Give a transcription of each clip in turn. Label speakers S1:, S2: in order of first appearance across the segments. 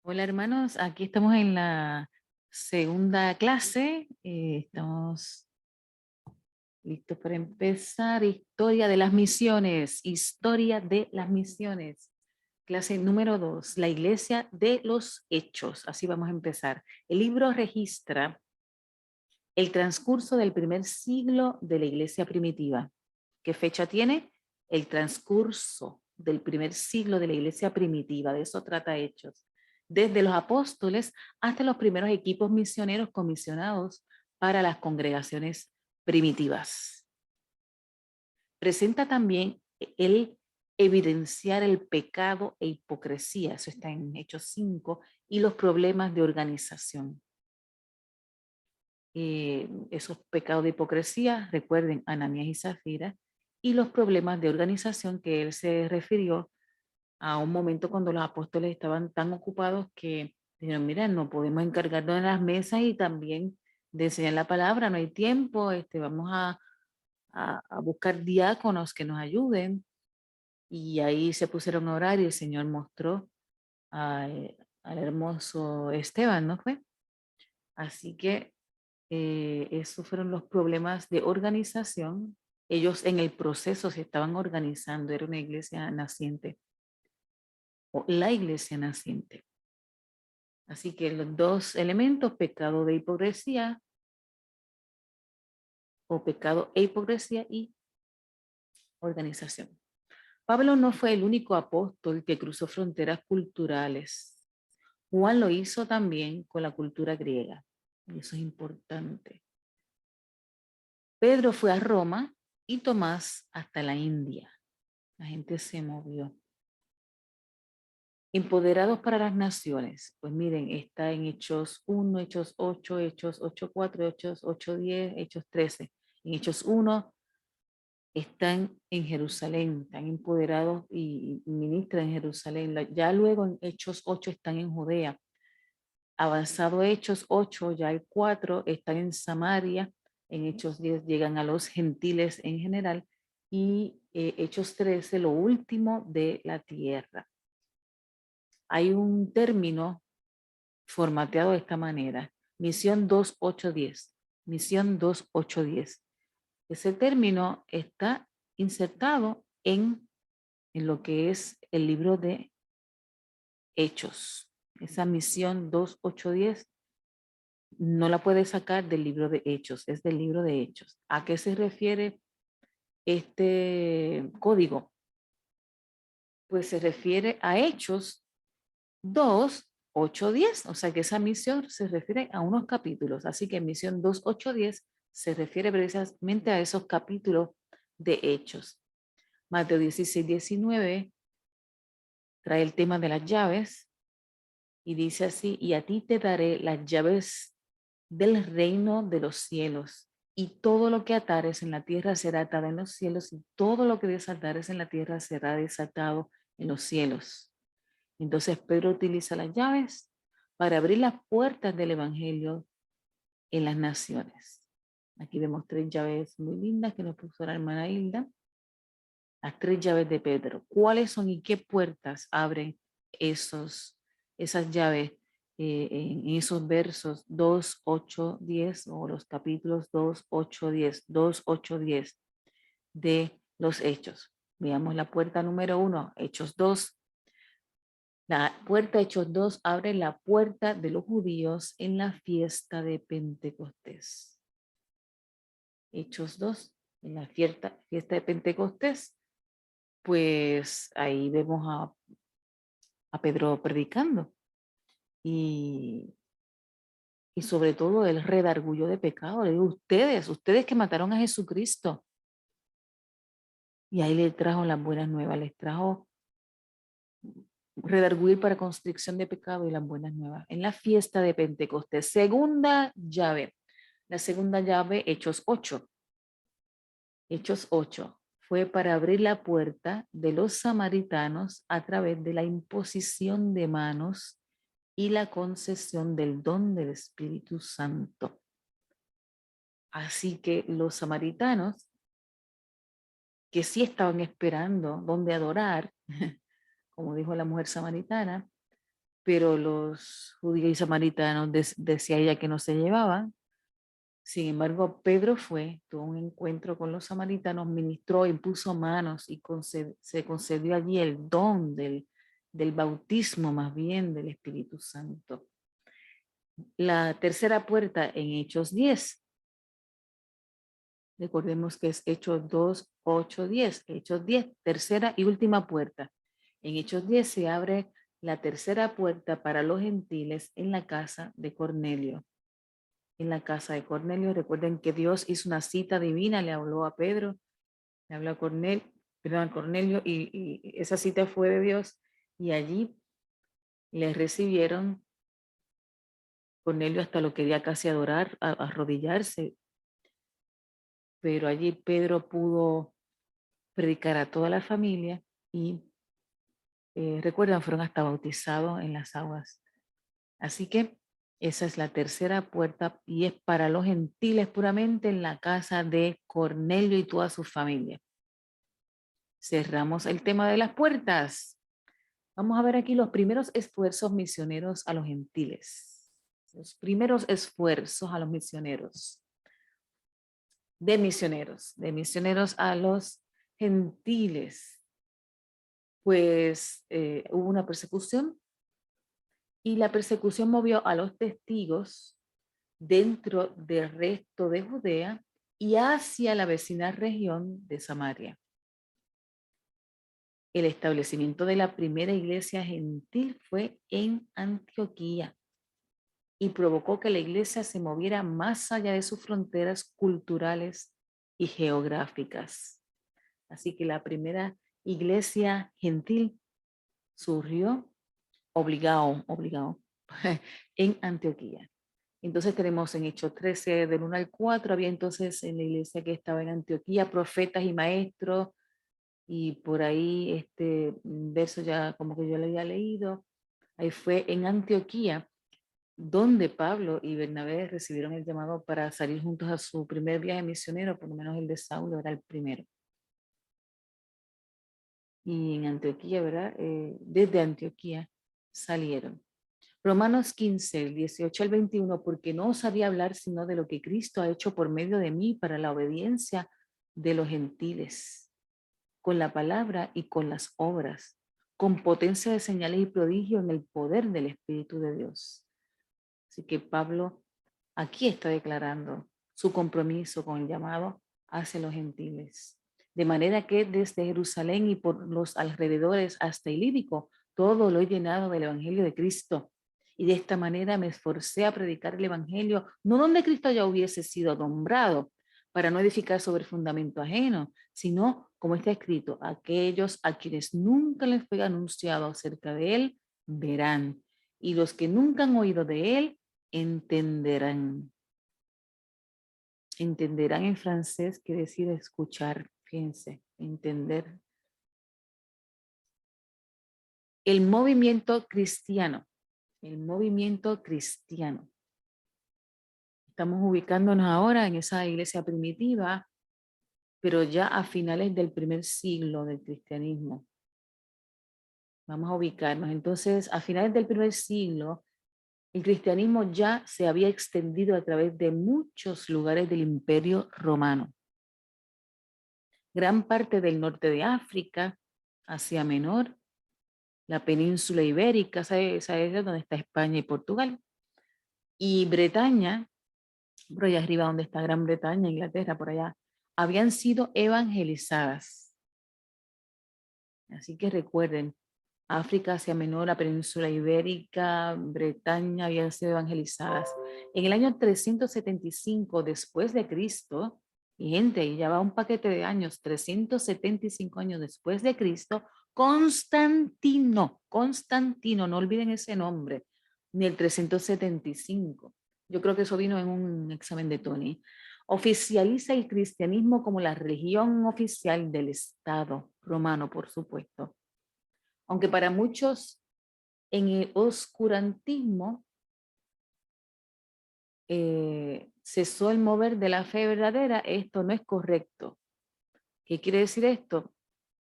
S1: Hola hermanos, aquí estamos en la segunda clase. Estamos listos para empezar. Historia de las misiones. Historia de las misiones. Clase número 2, la iglesia de los hechos. Así vamos a empezar. El libro registra el transcurso del primer siglo de la iglesia primitiva. ¿Qué fecha tiene? El transcurso del primer siglo de la iglesia primitiva. De eso trata Hechos. Desde los apóstoles hasta los primeros equipos misioneros comisionados para las congregaciones primitivas. Presenta también el evidenciar el pecado e hipocresía, eso está en Hechos 5, y los problemas de organización. Esos pecados de hipocresía, recuerden Ananías y Zafira, y los problemas de organización que él se refirió a un momento cuando los apóstoles estaban tan ocupados que dijeron, mira, no podemos encargarnos de las mesas y también de enseñar la palabra, no hay tiempo, vamos a buscar diáconos que nos ayuden. Y ahí se pusieron a orar y el Señor mostró al hermoso Esteban, ¿no fue? Así que esos fueron los problemas de organización. Ellos en el proceso se estaban organizando, era una iglesia naciente o la iglesia naciente. Así que los dos elementos, pecado de hipocresía o pecado e hipocresía y organización. Pablo no fue el único apóstol que cruzó fronteras culturales. Juan lo hizo también con la cultura griega. Y eso es importante. Pedro fue a Roma y Tomás hasta la India. La gente se movió. Empoderados para las naciones. Pues miren, está en Hechos 1, Hechos 8, Hechos 8:4, Hechos 8:10, Hechos 13. En Hechos 1 están en Jerusalén, están empoderados y ministran en Jerusalén. Ya luego en Hechos 8 están en Judea. Avanzado Hechos 8, ya el 4 están en Samaria. En Hechos 10 llegan a los gentiles en general. Y Hechos 13, lo último de la tierra. Hay un término formateado de esta manera, misión 2810, misión 2810. Ese término está insertado en lo que es el libro de Hechos. Esa misión 2810 no la puede sacar del libro de Hechos, es del libro de Hechos. ¿A qué se refiere este código? Pues se refiere a Hechos 2, 8, 10. O sea que esa misión se refiere a unos capítulos. Así que misión 2, 8, 10 se refiere precisamente a esos capítulos de Hechos. Mateo 16, 19 trae el tema de las llaves y dice así, y a ti te daré las llaves del reino de los cielos. Y todo lo que atares en la tierra será atado en los cielos, y todo lo que desatares en la tierra será desatado en los cielos. Entonces Pedro utiliza las llaves para abrir las puertas del Evangelio en las naciones. Aquí vemos 3 llaves muy lindas que nos puso la hermana Hilda. Las 3 llaves de Pedro. ¿Cuáles son y qué puertas abren esas llaves en esos versos 2, 8, 10 o los capítulos 2, 8, 10, 2, 8, 10 de los Hechos? Veamos la puerta número 1, Hechos 2. La puerta Hechos 2 abre la puerta de los judíos en la fiesta de Pentecostés. Hechos 2, en la fiesta de Pentecostés, pues ahí vemos a Pedro predicando y, y sobre todo el redarguyo de pecado. Le digo, ustedes que mataron a Jesucristo. Y ahí le trajo las buenas nuevas, les trajo redarguir para constricción de pecado y las buenas nuevas. En la fiesta de Pentecostés, segunda llave. La segunda llave, Hechos 8. Hechos 8 fue para abrir la puerta de los samaritanos a través de la imposición de manos y la concesión del don del Espíritu Santo. Así que los samaritanos, que sí estaban esperando donde adorar, como dijo la mujer samaritana, pero los judíos y samaritanos decía ella que no se llevaban. Sin embargo, Pedro tuvo un encuentro con los samaritanos, ministró, impuso manos y se concedió allí el don del bautismo, más bien del Espíritu Santo. La tercera puerta en Hechos 10. Recordemos que es Hechos 2, 8, 10. Hechos 10, tercera y última puerta. En Hechos 10 se abre la tercera puerta para los gentiles en la casa de Cornelio. En la casa de Cornelio, recuerden que Dios hizo una cita divina, le habló a Pedro, le habló a Cornelio, y esa cita fue de Dios, y allí le recibieron. Cornelio hasta lo quería casi adorar, arrodillarse, pero allí Pedro pudo predicar a toda la familia y recuerdan, fueron hasta bautizados en las aguas. Así que esa es la tercera puerta y es para los gentiles puramente en la casa de Cornelio y toda su familia. Cerramos el tema de las puertas. Vamos a ver aquí los primeros esfuerzos misioneros a los gentiles. Los primeros esfuerzos a los misioneros. De misioneros a los gentiles. Pues hubo una persecución y la persecución movió a los testigos dentro del resto de Judea y hacia la vecina región de Samaria. El establecimiento de la primera iglesia gentil fue en Antioquía y provocó que la iglesia se moviera más allá de sus fronteras culturales y geográficas. Así que la primera iglesia gentil surgió obligado en Antioquía. Entonces tenemos en Hechos 13, del 1 al 4, había entonces en la iglesia que estaba en Antioquía profetas y maestros, y por ahí este verso ya como que yo lo había leído. Ahí fue en Antioquía donde Pablo y Bernabé recibieron el llamado para salir juntos a su primer viaje misionero, por lo menos el de Saulo era el primero. Y en Antioquía, ¿verdad? Desde Antioquía salieron. Romanos 15, el 18 al 21, porque no os sabía hablar sino de lo que Cristo ha hecho por medio de mí para la obediencia de los gentiles, con la palabra y con las obras, con potencia de señales y prodigios en el poder del Espíritu de Dios. Así que Pablo aquí está declarando su compromiso con el llamado hacia los gentiles. De manera que desde Jerusalén y por los alrededores hasta Ilírico, todo lo he llenado del Evangelio de Cristo. Y de esta manera me esforcé a predicar el Evangelio, no donde Cristo ya hubiese sido nombrado, para no edificar sobre fundamento ajeno, sino, como está escrito, aquellos a quienes nunca les fue anunciado acerca de él, verán. Y los que nunca han oído de él, entenderán. Entenderán en francés quiere decir escuchar, fíjense, entender. El movimiento cristiano. Estamos ubicándonos ahora en esa iglesia primitiva, pero ya a finales del primer siglo del cristianismo. Vamos a ubicarnos. Entonces, a finales del primer siglo, el cristianismo ya se había extendido a través de muchos lugares del Imperio Romano. Gran parte del norte de África, Asia Menor, la península ibérica, esa es donde está España y Portugal, y Bretaña, por allá arriba donde está Gran Bretaña, Inglaterra, por allá, habían sido evangelizadas. Así que recuerden, África, Asia Menor, la península ibérica, Bretaña habían sido evangelizadas. En el año 375 después de Cristo, y gente, ya va un paquete de años, 375 años después de Cristo, Constantino, no olviden ese nombre, ni el 375. Yo creo que eso vino en un examen de Tony. Oficializa el cristianismo como la religión oficial del Estado romano, por supuesto. Aunque para muchos en el oscurantismo cesó el mover de la fe verdadera, esto no es correcto. ¿Qué quiere decir esto?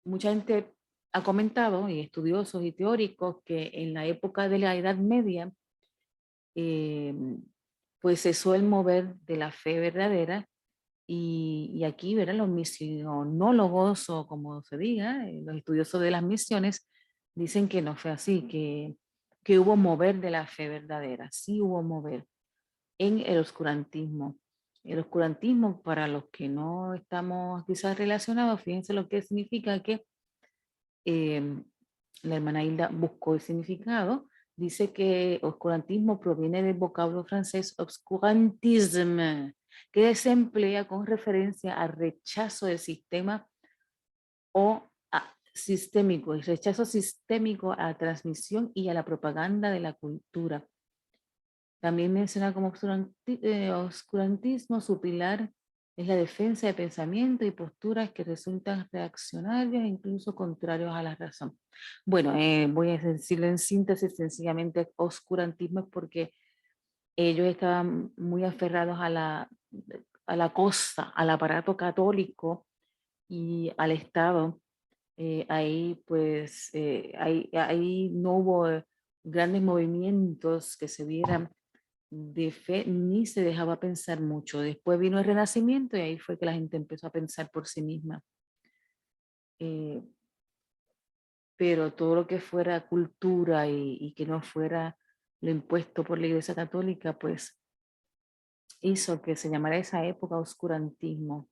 S1: Mucha gente ha comentado, y estudiosos y teóricos, que en la época de la Edad Media, eh, pues cesó el mover de la fe verdadera y aquí, verán, los misionólogos o como se diga, los estudiosos de las misiones, dicen que no fue así, que hubo mover de la fe verdadera, sí hubo mover en el oscurantismo. El oscurantismo, para los que no estamos quizás relacionados, fíjense lo que significa que eh, la hermana Hilda buscó el significado. Dice que oscurantismo proviene del vocablo francés obscurantisme, que se emplea con referencia al rechazo del sistema o sistémico, el rechazo sistémico a la transmisión y a la propaganda de la cultura. También menciona como oscurantismo, su pilar es la defensa de pensamientos y posturas que resultan reaccionarios e incluso contrarios a la razón. Bueno, voy a decirlo en síntesis, sencillamente oscurantismo es porque ellos estaban muy aferrados a la cosa, al aparato católico y al Estado. Ahí pues ahí no hubo grandes movimientos que se vieran de fe, ni se dejaba pensar mucho. Después vino el Renacimiento y ahí fue que la gente empezó a pensar por sí misma. Eh, pero todo lo que fuera cultura y que no fuera lo impuesto por la Iglesia Católica, pues hizo que se llamara esa época oscurantismo.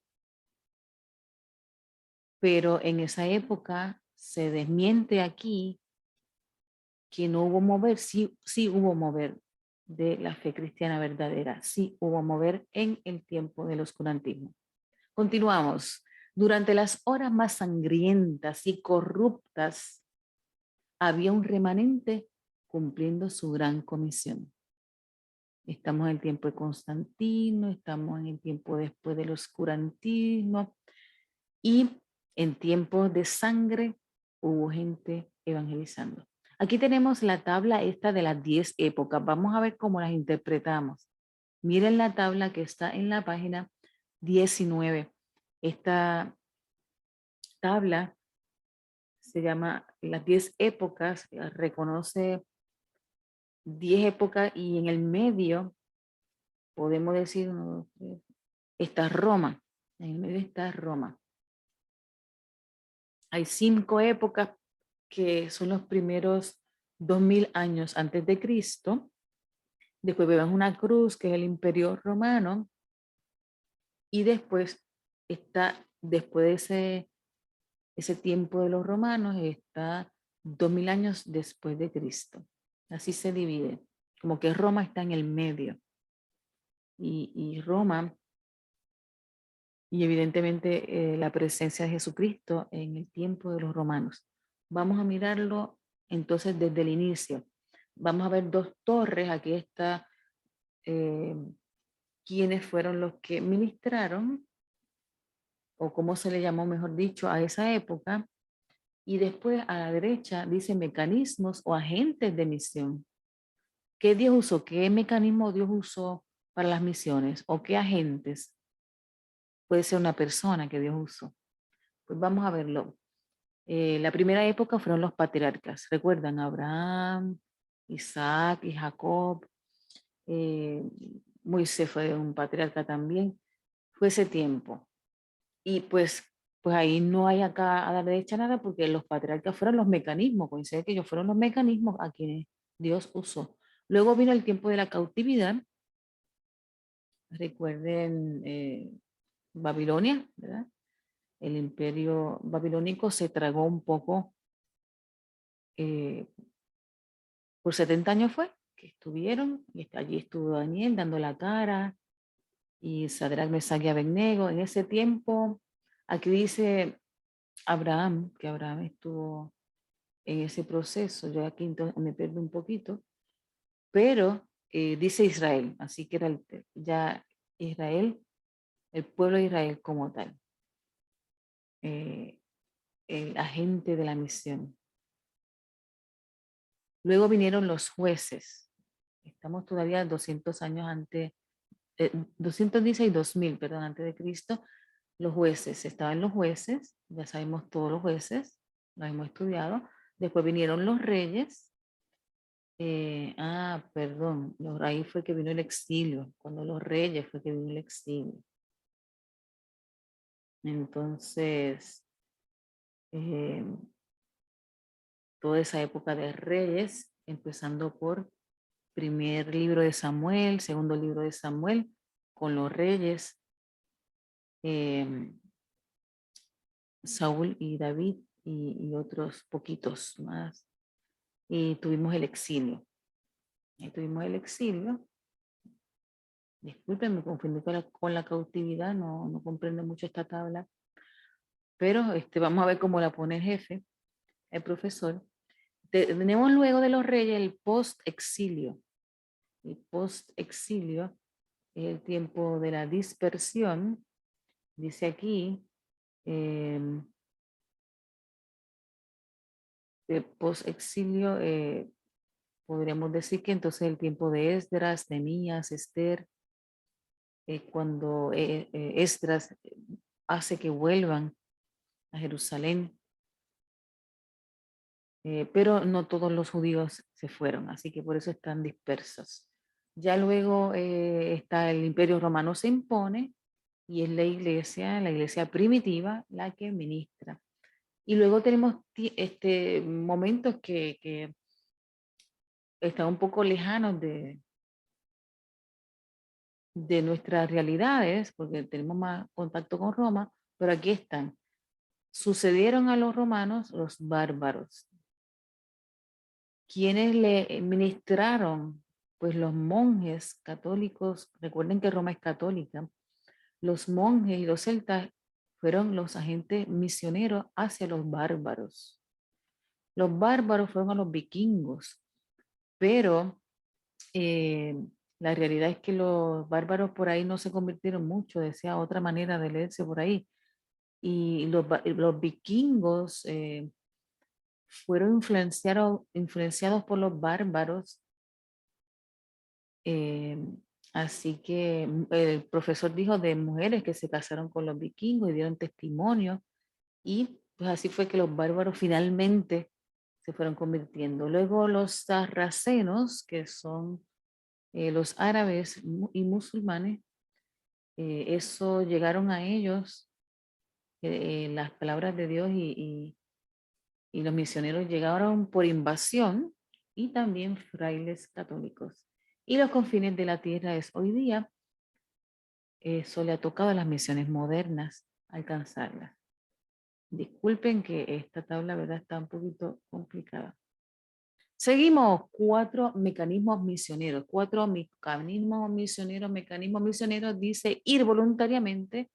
S1: Pero en esa época se desmiente aquí que no hubo mover, sí, sí hubo mover de la fe cristiana verdadera, sí hubo mover en el tiempo del oscurantismo. Continuamos. Durante las horas más sangrientas y corruptas, había un remanente cumpliendo su gran comisión. Estamos en el tiempo de Constantino, estamos en el tiempo después del oscurantismo y en tiempos de sangre hubo gente evangelizando. Aquí tenemos la tabla esta de las 10 épocas. Vamos a ver cómo las interpretamos. Miren la tabla que está en la página 19. Esta tabla se llama las 10 épocas, reconoce 10 épocas y en el medio podemos decir, está Roma, en el medio está Roma. Hay 5 épocas que son los primeros 2000 años antes de Cristo. Después vemos una cruz que es el Imperio Romano y después está, después de ese tiempo de los romanos, está 2000 años después de Cristo. Así se divide, como que Roma está en el medio. Y Roma, y evidentemente la presencia de Jesucristo en el tiempo de los romanos. Vamos a mirarlo entonces desde el inicio. Vamos a ver dos torres, aquí está quiénes fueron los que ministraron, o cómo se le llamó, mejor dicho, a esa época. Y después a la derecha dice mecanismos o agentes de misión. ¿Qué Dios usó? ¿Qué mecanismo Dios usó para las misiones? ¿O qué agentes? Puede ser una persona que Dios usó. Pues vamos a verlo. La primera época fueron los patriarcas. ¿Recuerdan? Abraham, Isaac y Jacob. Eh, Moisés fue un patriarca también. Fue ese tiempo. Y pues ahí no hay acá a la derecha nada porque los patriarcas fueron los mecanismos. Coincide que ellos fueron los mecanismos a quienes Dios usó. Luego vino el tiempo de la cautividad. Recuerden Babilonia, ¿verdad? El imperio babilónico se tragó un poco, eh, por 70 años fue que estuvieron, y allí estuvo Daniel dando la cara, y Sadrach, Mesach y Abednego. En ese tiempo, aquí dice Abraham, que Abraham estuvo en ese proceso, yo aquí entonces me pierdo un poquito, pero dice Israel, así que era ya Israel, el pueblo de Israel como tal, eh, el agente de la misión. Luego vinieron los jueces, estamos todavía 200 años antes, 216, 2000, perdón, antes de Cristo. Los jueces, estaban los jueces, ya sabemos todos los jueces, las hemos estudiado. Después vinieron los reyes. Perdón, ahí fue que vino el exilio, cuando los reyes fue que vino el exilio. Entonces, eh, toda esa época de reyes, empezando por primer libro de Samuel, segundo libro de Samuel, con los reyes, Saúl y David y otros poquitos más. Y tuvimos el exilio. Y tuvimos el exilio. Disculpen, me confundí con la cautividad, no comprendo mucho esta tabla, pero vamos a ver cómo la pone el jefe, el profesor. Tenemos luego de los reyes el post-exilio. El post-exilio es el tiempo de la dispersión. Dice aquí, el post-exilio, podríamos decir que entonces el tiempo de Esdras, Nehemías, Esther, cuando Esdras hace que vuelvan a Jerusalén, pero no todos los judíos se fueron, así que por eso están dispersos. Ya luego está el Imperio Romano se impone y es la iglesia primitiva, la que ministra. Y luego tenemos momentos que están un poco lejanos de nuestras realidades, porque tenemos más contacto con Roma, pero aquí están. Sucedieron a los romanos los bárbaros, quienes le ministraron, pues los monjes católicos, recuerden que Roma es católica, los monjes y los celtas fueron los agentes misioneros hacia los bárbaros. Los bárbaros fueron a los vikingos, pero eh, la realidad es que los bárbaros por ahí no se convirtieron mucho, decía otra manera de leerse por ahí. Y los vikingos fueron influenciados por los bárbaros. eh, Así que el profesor dijo de mujeres que se casaron con los vikingos y dieron testimonio. Y pues así fue que los bárbaros finalmente se fueron convirtiendo. Luego los sarracenos, que son los árabes y musulmanes, eso llegaron a ellos, las palabras de Dios y los misioneros llegaron por invasión y también frailes católicos. Y los confines de la tierra es hoy día, eso le ha tocado a las misiones modernas alcanzarlas. Disculpen que esta tabla, ¿verdad?, está un poquito complicada. Seguimos, 4 mecanismos misioneros. 4 mecanismos misioneros. Mecanismos misioneros dice ir voluntariamente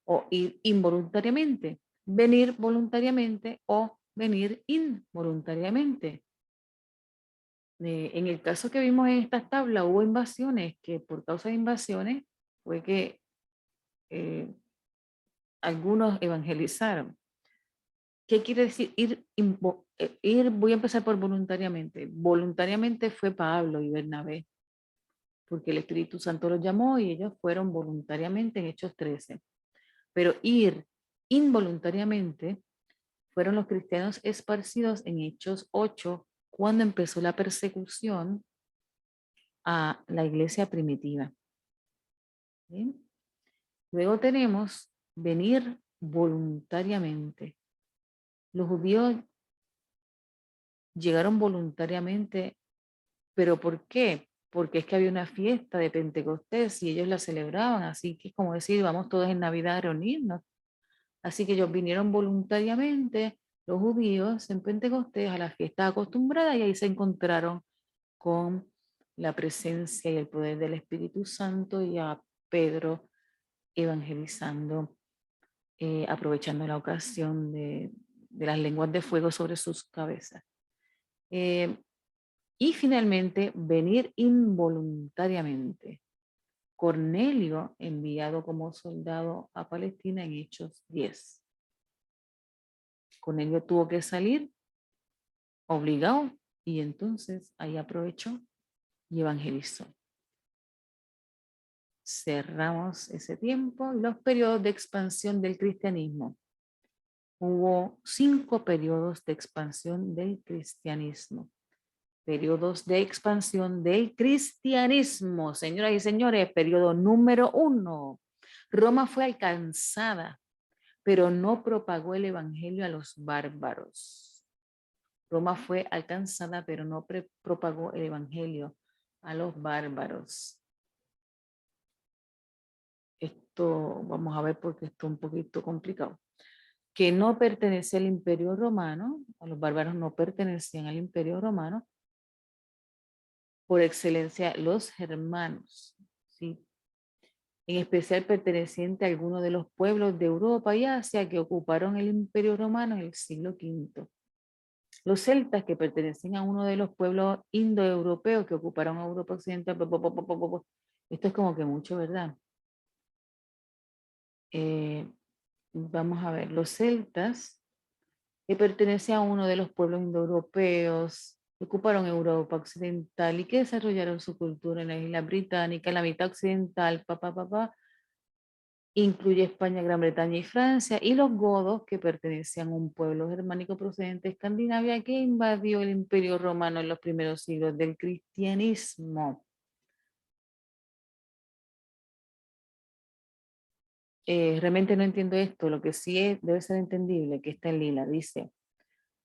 S1: o ir involuntariamente, venir voluntariamente o venir involuntariamente. En el caso que vimos en esta tabla hubo invasiones que por causa de invasiones fue que algunos evangelizaron. ¿Qué quiere decir ir? Voy a empezar por voluntariamente. Voluntariamente fue Pablo y Bernabé, porque el Espíritu Santo los llamó y ellos fueron voluntariamente en Hechos 13. Pero ir involuntariamente fueron los cristianos esparcidos en Hechos 8, cuando empezó la persecución a la iglesia primitiva. ¿Bien? Luego tenemos venir voluntariamente. Los judíos llegaron voluntariamente, pero ¿por qué? Porque es que había una fiesta de Pentecostés y ellos la celebraban, así que es como decir, vamos todos en Navidad a reunirnos. Así que ellos vinieron voluntariamente, los judíos, en Pentecostés, a la fiesta acostumbrada y ahí se encontraron con la presencia y el poder del Espíritu Santo y a Pedro evangelizando, aprovechando la ocasión de las lenguas de fuego sobre sus cabezas. Y finalmente, venir involuntariamente. Cornelio, enviado como soldado a Palestina en Hechos 10. Cornelio tuvo que salir obligado y entonces ahí aprovechó y evangelizó. Cerramos ese tiempo y los periodos de expansión del cristianismo. hubo 5 periodos de expansión del cristianismo. Periodos de expansión del cristianismo. Señoras y señores, periodo número 1. Roma fue alcanzada, pero no propagó el evangelio a los bárbaros. Roma fue alcanzada, pero no propagó el evangelio a los bárbaros. Esto vamos a ver porque esto es un poquito complicado. Que no pertenece al Imperio Romano, a los bárbaros no pertenecían al Imperio Romano, por excelencia los germanos, ¿sí? En especial perteneciente a algunos de los pueblos de Europa y Asia que ocuparon el Imperio Romano en el siglo V. Los celtas, que pertenecen a uno de los pueblos indoeuropeos que ocuparon Europa Occidental, esto es como que mucho, ¿verdad? Vamos a ver, los celtas, que pertenecen a uno de los pueblos indoeuropeos que ocuparon Europa Occidental y que desarrollaron su cultura en la isla británica, en la mitad occidental, incluye España, Gran Bretaña y Francia, y los godos, que pertenecían a un pueblo germánico procedente de Escandinavia que invadió el Imperio Romano en los primeros siglos del cristianismo. Realmente no entiendo esto, lo que sí debe ser entendible, que está en lila, dice: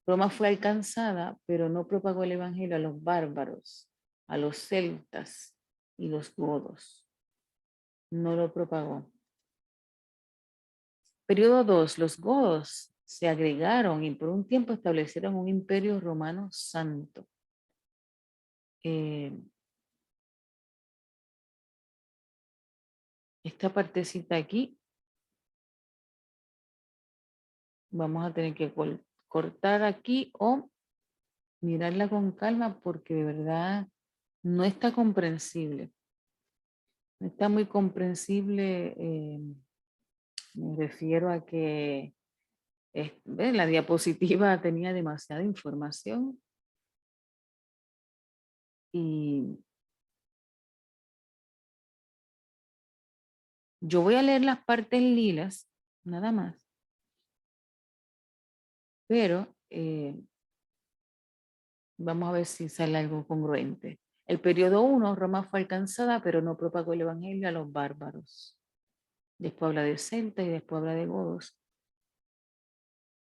S1: Roma fue alcanzada, pero no propagó el evangelio a los bárbaros, a los celtas y los godos. No lo propagó. Periodo 2. Los godos se agregaron y por un tiempo establecieron un imperio romano santo. Esta partecita aquí vamos a tener que cortar aquí o mirarla con calma porque de verdad no está comprensible. No está muy comprensible. Me refiero a que la diapositiva tenía demasiada información y yo voy a leer las partes lilas, nada más, pero vamos a ver si sale algo congruente. El periodo 1, Roma fue alcanzada, pero no propagó el evangelio a los bárbaros. Después habla de celta y después habla de godos,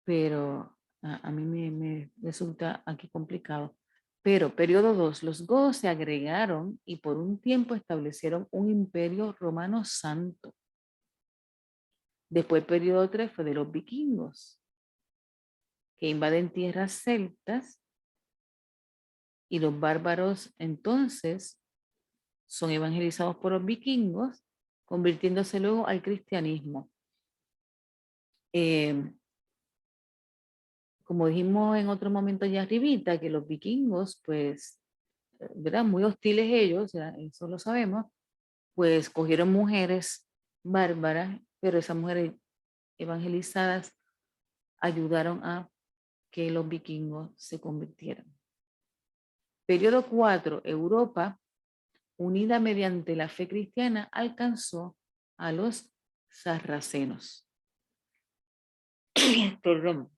S1: pero a mí me resulta aquí complicado. Pero periodo 2, los godos se agregaron y por un tiempo establecieron un imperio romano santo. Después el periodo 3 fue de los vikingos, que invaden tierras celtas y los bárbaros entonces son evangelizados por los vikingos, convirtiéndose luego al cristianismo. Como dijimos en otro momento ya arribita, que los vikingos, pues, ¿verdad? Muy hostiles ellos, ya eso lo sabemos, pues cogieron mujeres bárbaras, pero esas mujeres evangelizadas ayudaron a que los vikingos se convirtieran. Periodo 4, Europa, unida mediante la fe cristiana, alcanzó a los sarracenos. Perdón.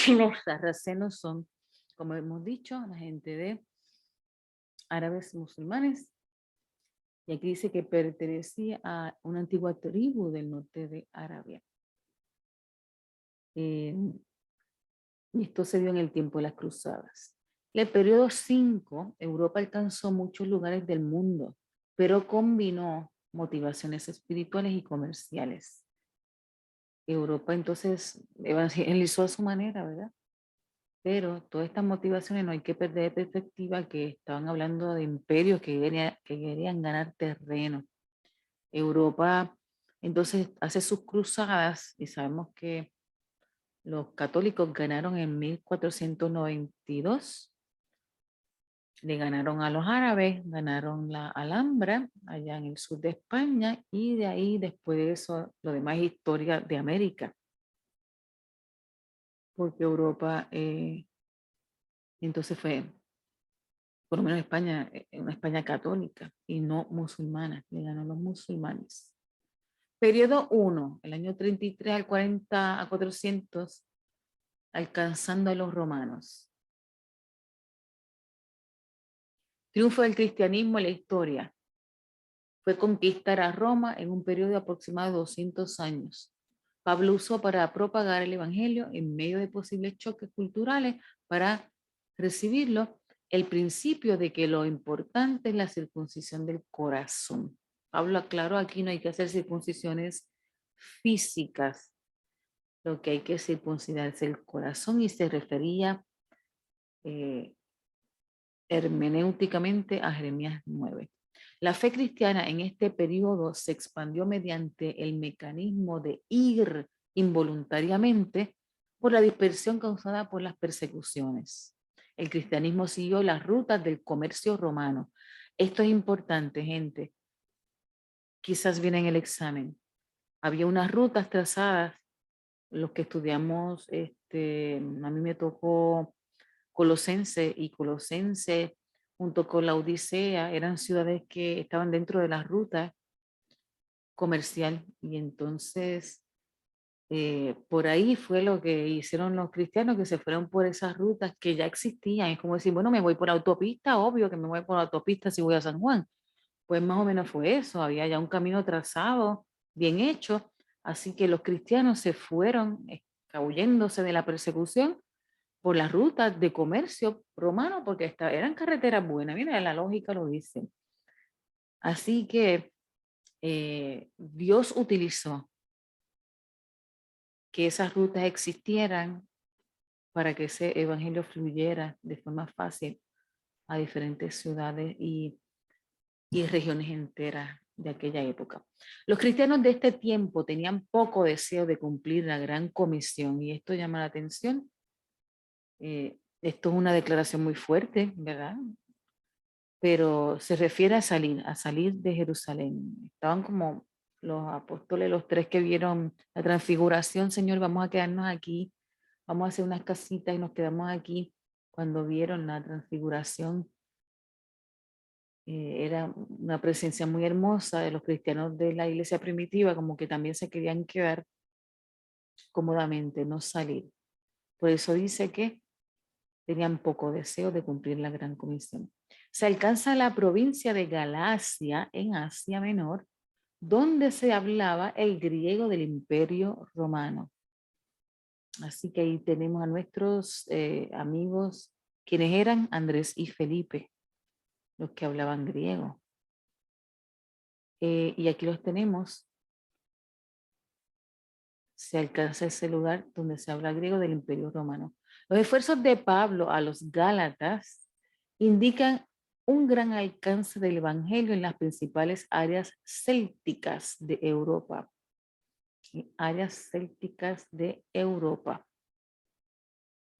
S1: Los sarracenos son, como hemos dicho, la gente de árabes musulmanes. Y aquí dice que pertenecía a una antigua tribu del norte de Arabia. Y esto se dio en el tiempo de las cruzadas. En el periodo 5, Europa alcanzó muchos lugares del mundo, pero combinó motivaciones espirituales y comerciales. Europa entonces evangelizó a su manera, ¿verdad? Pero todas estas motivaciones no hay que perder de perspectiva que estaban hablando de imperios que querían ganar terreno. Europa entonces hace sus cruzadas y sabemos que los católicos ganaron en 1492, le ganaron a los árabes, ganaron la Alhambra allá en el sur de España y de ahí después de eso lo demás es historia de América, porque Europa entonces fue, por lo menos España, una España católica y no musulmana, le ganó a los musulmanes. Periodo 1, el año 33 al 40 a 400, alcanzando a los romanos. Triunfo del cristianismo en la historia. Fue conquistar a Roma en un periodo de aproximadamente 200 años. Pablo usó para propagar el evangelio en medio de posibles choques culturales para recibirlo el principio de que lo importante es la circuncisión del corazón. Pablo aclaró, aquí no hay que hacer circuncisiones físicas, lo que hay que circuncidar es el corazón, y se refería eh, hermenéuticamente a Jeremías 9. La fe cristiana en este periodo se expandió mediante el mecanismo de ir involuntariamente por la dispersión causada por las persecuciones. El cristianismo siguió las rutas del comercio romano. Esto es importante, gente. Quizás viene en el examen. Había unas rutas trazadas, los que estudiamos, a mí me tocó Colosense, y Colosense junto con la Odisea eran ciudades que estaban dentro de la ruta comercial, y entonces por ahí fue lo que hicieron los cristianos, que se fueron por esas rutas que ya existían. Es como decir, bueno, me voy por autopista, obvio que me voy por autopista si voy a San Juan. Pues más o menos fue eso, había ya un camino trazado, bien hecho, así que los cristianos se fueron escabulléndose de la persecución por las rutas de comercio romano, porque eran carreteras buenas, mira, la lógica lo dice. Así que Dios utilizó que esas rutas existieran para que ese evangelio fluyera de forma fácil a diferentes ciudades y regiones enteras de aquella época. Los cristianos de este tiempo tenían poco deseo de cumplir la gran comisión, y esto llama la atención. Esto es una declaración muy fuerte, ¿verdad? Pero se refiere a salir de Jerusalén. Estaban como los apóstoles, los tres que vieron la transfiguración: Señor, vamos a quedarnos aquí, vamos a hacer unas casitas y nos quedamos aquí. Cuando vieron la transfiguración, era una presencia muy hermosa de los cristianos de la iglesia primitiva, como que también se querían quedar cómodamente, no salir. Por eso dice que tenían poco deseo de cumplir la gran comisión. Se alcanza la provincia de Galacia en Asia Menor, donde se hablaba el griego del Imperio Romano. Así que ahí tenemos a nuestros amigos, quienes eran Andrés y Felipe, los que hablaban griego. Y aquí los tenemos. Se alcanza ese lugar donde se habla griego del Imperio Romano. Los esfuerzos de Pablo a los Gálatas indican un gran alcance del Evangelio en las principales áreas célticas de Europa. Áreas célticas de Europa.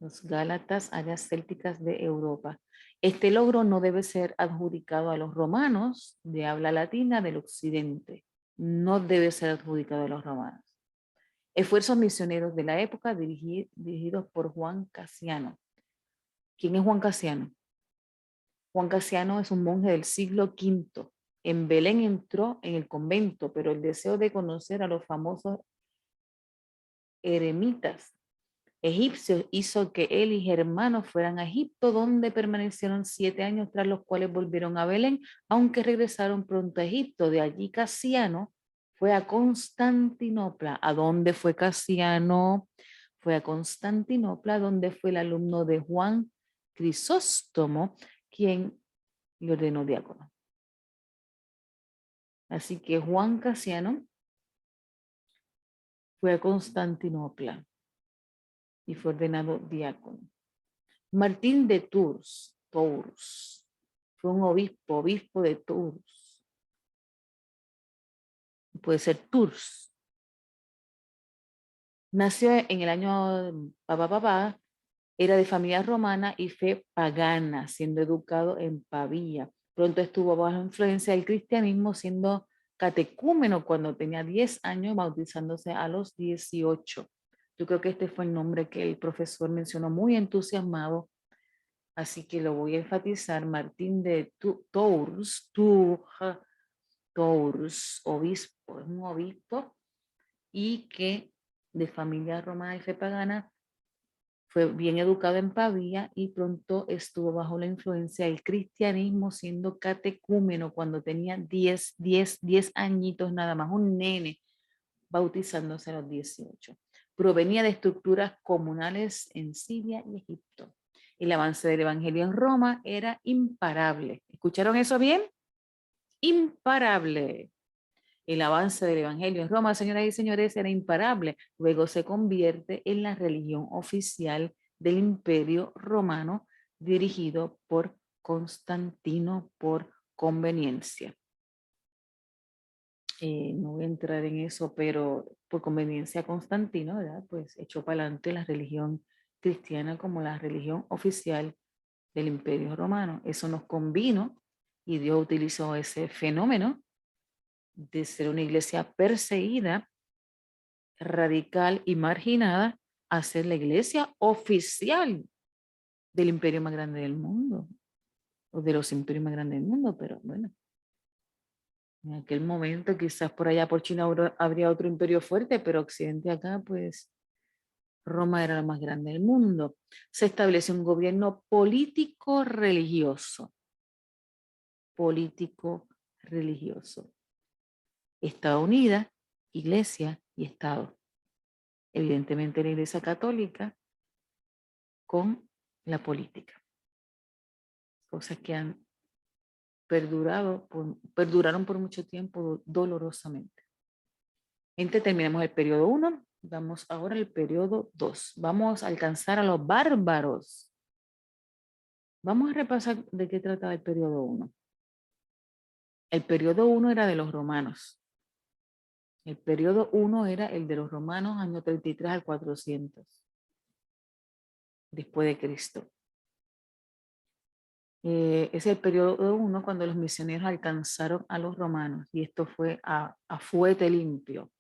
S1: Los Gálatas, áreas célticas de Europa. Este logro no debe ser adjudicado a los romanos de habla latina del occidente. No debe ser adjudicado a los romanos. Esfuerzos misioneros de la época dirigidos por Juan Casiano. ¿Quién es Juan Casiano? Juan Casiano es un monje del siglo V. En Belén entró en el convento, pero el deseo de conocer a los famosos eremitas egipcios hizo que él y hermanos fueran a Egipto, donde permanecieron 7 años, tras los cuales volvieron a Belén, aunque regresaron pronto a Egipto. De allí Casiano fue a Constantinopla. ¿A dónde fue Casiano? Fue a Constantinopla, donde fue el alumno de Juan Crisóstomo, quien le ordenó diácono. Así que Juan Casiano fue a Constantinopla y fue ordenado diácono. Martín de Tours, fue un obispo de Tours. Puede ser Tours. Nació en el año era de familia romana y fe pagana, siendo educado en Pavía. Pronto estuvo bajo influencia del cristianismo, siendo catecúmeno cuando tenía 10 años, bautizándose a los 18. Yo creo que este fue el nombre que el profesor mencionó muy entusiasmado, así que lo voy a enfatizar: Martín de Tours, obispo pues, un obispo, y que de familia romana y fe pagana fue bien educado en Pavía y pronto estuvo bajo la influencia del cristianismo siendo catecúmeno cuando tenía 10 añitos nada más, un nene bautizándose a los 18. Provenía de estructuras comunales en Siria y Egipto. El avance del evangelio en Roma era imparable. ¿Escucharon eso bien? Imparable. El avance del evangelio en Roma, señoras y señores, era imparable. Luego se convierte en la religión oficial del Imperio Romano dirigido por Constantino por conveniencia. No voy a entrar en eso, pero por conveniencia Constantino, ¿verdad? Pues echó para adelante la religión cristiana como la religión oficial del Imperio Romano. Eso nos convino y Dios utilizó ese fenómeno de ser una iglesia perseguida, radical y marginada a ser la iglesia oficial del imperio más grande del mundo, o de los imperios más grandes del mundo, pero bueno, en aquel momento quizás por allá por China habría otro imperio fuerte, pero Occidente acá, pues Roma era la más grande del mundo. Se estableció un gobierno político-religioso, político-religioso. Estado Unida, Iglesia y Estado. Evidentemente la Iglesia Católica con la política. Cosas que han perduraron por mucho tiempo dolorosamente. Entonces terminamos el periodo 1, vamos ahora al periodo 2. Vamos a alcanzar a los bárbaros. Vamos a repasar de qué trataba el periodo 1. El periodo 1 era de los romanos. El periodo 1 era el de los romanos, año 33 al 400, después de Cristo. Es el periodo 1 cuando los misioneros alcanzaron a los romanos y esto fue a fuete limpio.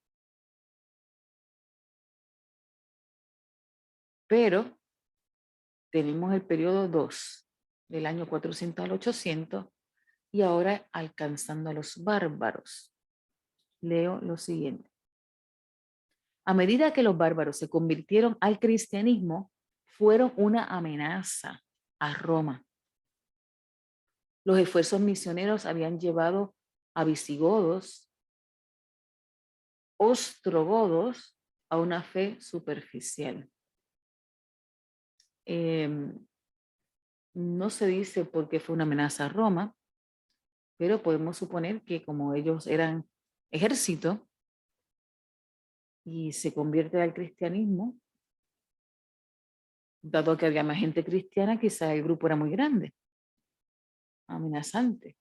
S1: Pero tenemos el periodo 2 del año 400 al 800 y ahora alcanzando a los bárbaros. Leo lo siguiente. A medida que los bárbaros se convirtieron al cristianismo, fueron una amenaza a Roma. Los esfuerzos misioneros habían llevado a visigodos, ostrogodos, a una fe superficial. No se dice por qué fue una amenaza a Roma, pero podemos suponer que como ellos eran ejército y se convierte al cristianismo, dado que había más gente cristiana, quizás el grupo era muy grande, amenazante.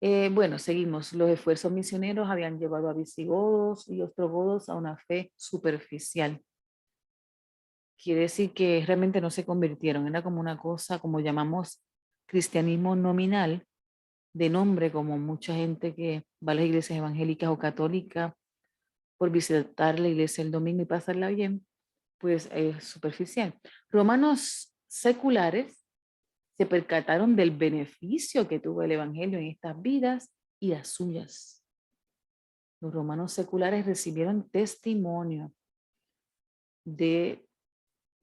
S1: Bueno, seguimos. Los esfuerzos misioneros habían llevado a visigodos y ostrogodos a una fe superficial. Quiere decir que realmente no se convirtieron, era como una cosa, como llamamos cristianismo nominal, de nombre, como mucha gente que va a las iglesias evangélicas o católicas por visitar la iglesia el domingo y pasarla bien, pues es superficial. Romanos seculares se percataron del beneficio que tuvo el evangelio en estas vidas y las suyas. Los romanos seculares recibieron testimonio del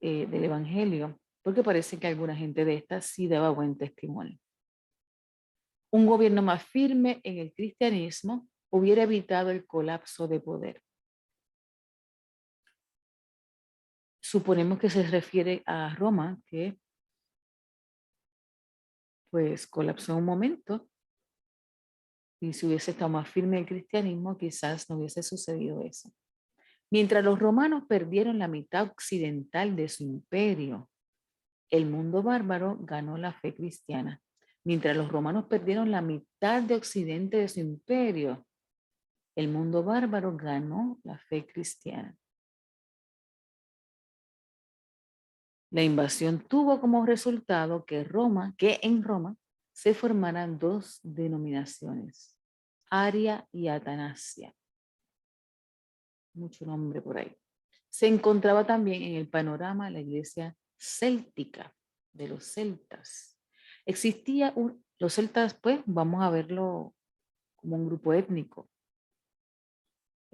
S1: evangelio, porque parece que alguna gente de estas sí daba buen testimonio. Un gobierno más firme en el cristianismo hubiera evitado el colapso de poder. Suponemos que se refiere a Roma, que pues colapsó en un momento, y si hubiese estado más firme el cristianismo, quizás no hubiese sucedido eso. Mientras los romanos perdieron la mitad occidental de su imperio, el mundo bárbaro ganó la fe cristiana. Mientras los romanos perdieron la mitad de occidente de su imperio, el mundo bárbaro ganó la fe cristiana. La invasión tuvo como resultado que en Roma se formaran dos denominaciones, Aria y Atanasia. Mucho nombre por ahí. Se encontraba también en el panorama la iglesia céltica de los celtas. Los celtas, pues, vamos a verlo como un grupo étnico.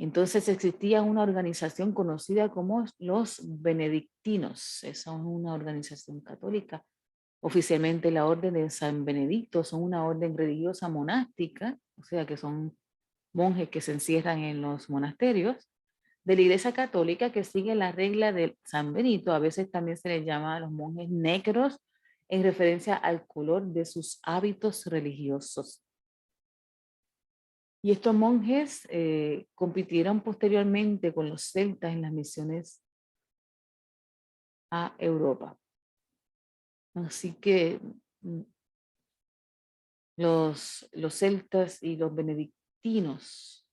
S1: Entonces existía una organización conocida como los benedictinos. Esa es una organización católica. Oficialmente la orden de San Benedicto son una orden religiosa monástica, o sea que son monjes que se encierran en los monasterios de la Iglesia Católica que sigue la regla de San Benito. A veces también se les llama a los monjes negros en referencia al color de sus hábitos religiosos. Y estos monjes compitieron posteriormente con los celtas en las misiones a Europa. Así que los celtas y los benedictinos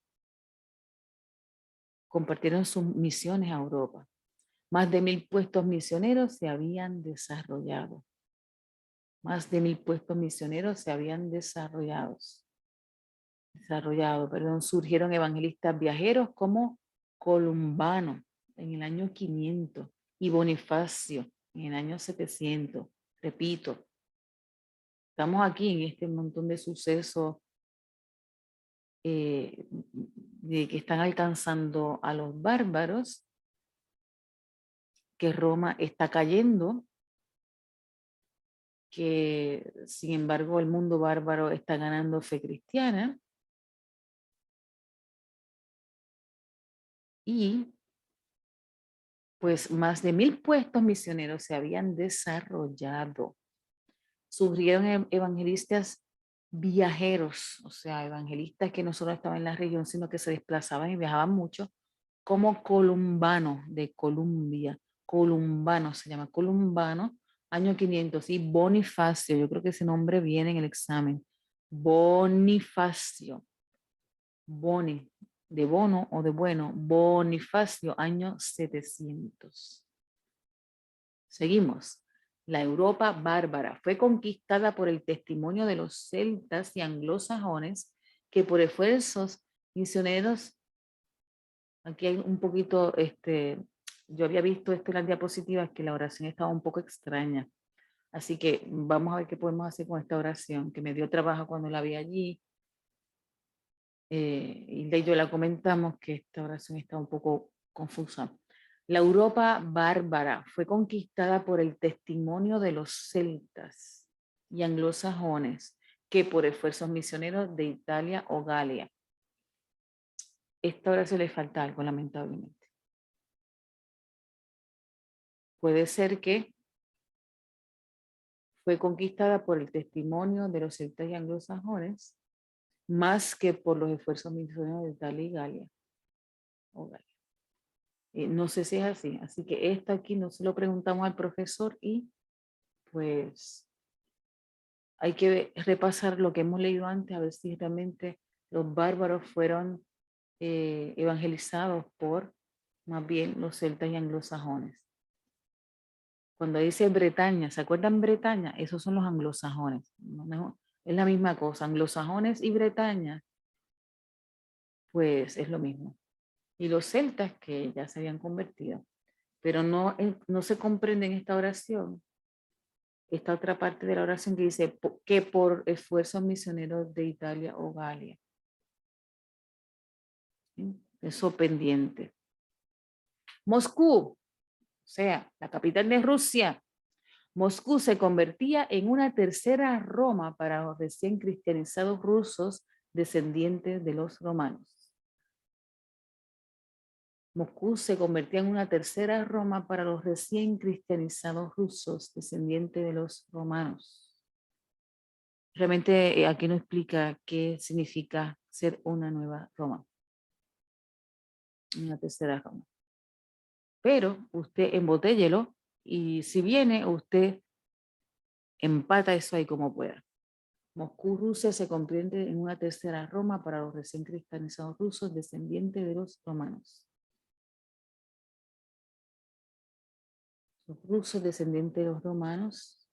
S1: compartieron sus misiones a Europa. Más de 1000 puestos misioneros se habían desarrollado. Más de 1000 puestos misioneros se habían desarrollado. Surgieron evangelistas viajeros como Columbano en el año 500 y Bonifacio en el año 700. Repito, estamos aquí en este montón de sucesos de que están alcanzando a los bárbaros, que Roma está cayendo, que sin embargo el mundo bárbaro está ganando fe cristiana y pues más de 1000 puestos misioneros se habían desarrollado. Surgieron evangelistas viajeros, o sea, evangelistas que no solo estaban en la región, sino que se desplazaban y viajaban mucho, como Columbano de Columbia. Columbano se llama Columbano, año 500, y Bonifacio, yo creo que ese nombre viene en el examen. Bonifacio, Boni, de bono o de bueno, Bonifacio, año 700. Seguimos. La Europa bárbara fue conquistada por el testimonio de los celtas y anglosajones que por esfuerzos misioneros, aquí hay un poquito, yo había visto esto en las diapositivas que la oración estaba un poco extraña. Así que vamos a ver qué podemos hacer con esta oración, que me dio trabajo cuando la vi allí. Y de ello la comentamos que esta oración está un poco confusa. La Europa bárbara fue conquistada por el testimonio de los celtas y anglosajones que por esfuerzos misioneros de Italia o Galia. Esta oración le falta algo, lamentablemente. Puede ser que fue conquistada por el testimonio de los celtas y anglosajones más que por los esfuerzos misioneros de Italia y Galia. O Galia. No sé si es así, así que esto aquí no se lo preguntamos al profesor y pues hay que repasar lo que hemos leído antes a ver si realmente los bárbaros fueron evangelizados por más bien los celtas y anglosajones. Cuando dice Bretaña, ¿se acuerdan Bretaña? Esos son los anglosajones. No, es la misma cosa, anglosajones y Bretaña, pues es lo mismo. Y los celtas que ya se habían convertido, pero no se comprende en esta oración esta otra parte de la oración que dice que por esfuerzos misioneros de Italia o Galia. ¿Sí? Eso pendiente. Moscú, o sea, la capital de Rusia. Moscú se convertía en una tercera Roma para los recién cristianizados rusos descendientes de los romanos. Moscú se convertía en una tercera Roma para los recién cristianizados rusos descendientes de los romanos. Realmente aquí no explica qué significa ser una nueva Roma, una tercera Roma. Pero usted embotellelo y si viene, usted empata eso ahí como pueda. Moscú, Rusia se convierte en una tercera Roma para los recién cristianizados rusos descendientes de los romanos. Los rusos descendientes de los romanos.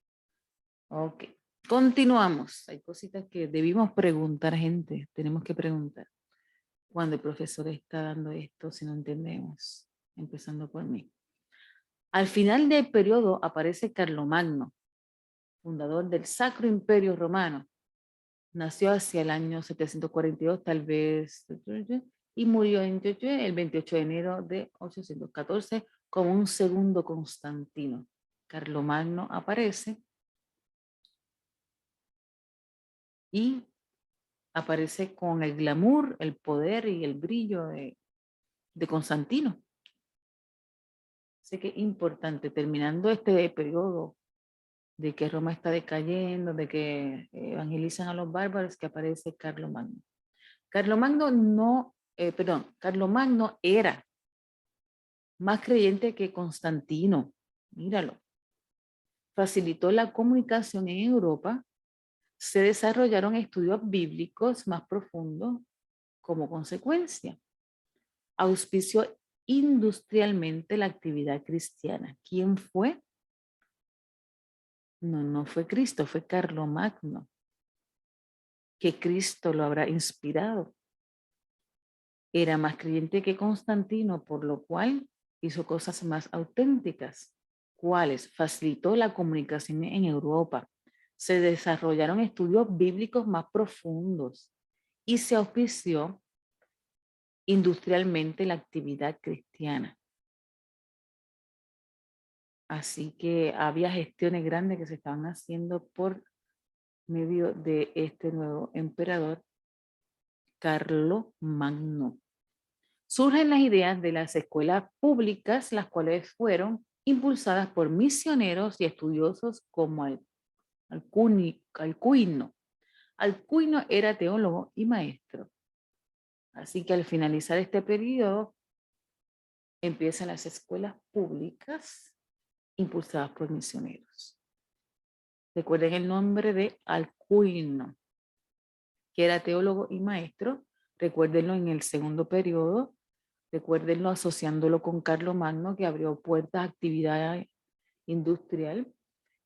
S1: Ok. Continuamos. Hay cositas que debimos preguntar, gente. Tenemos que preguntar. Cuando el profesor está dando esto, si no entendemos. Empezando por mí. Al final del periodo aparece Carlomagno, fundador del Sacro Imperio Romano. Nació hacia el año 742, tal vez, y murió el 28 de enero de 814 como un segundo Constantino. Carlomagno aparece y aparece con el glamour, el poder y el brillo de Constantino. Así que es importante, terminando este periodo de que Roma está decayendo, de que evangelizan a los bárbaros, que aparece Carlomagno. Carlomagno era más creyente que Constantino. Míralo. Facilitó la comunicación en Europa. Se desarrollaron estudios bíblicos más profundos como consecuencia. Auspició industrialmente la actividad cristiana. ¿Quién fue? No fue Cristo, fue Carlomagno, que Cristo lo habrá inspirado. Era más creyente que Constantino, por lo cual hizo cosas más auténticas. ¿Cuáles? Facilitó la comunicación en Europa. Se desarrollaron estudios bíblicos más profundos y se auspició industrialmente la actividad cristiana. Así que había gestiones grandes que se estaban haciendo por medio de este nuevo emperador, Carlomagno. Surgen las ideas de las escuelas públicas, las cuales fueron impulsadas por misioneros y estudiosos como Alcuino. Alcuino era teólogo y maestro. Así que al finalizar este periodo, empiezan las escuelas públicas impulsadas por misioneros. Recuerden el nombre de Alcuino, que era teólogo y maestro. Recuérdenlo en el segundo periodo. Recuérdenlo asociándolo con Carlomagno, que abrió puertas a actividad industrial.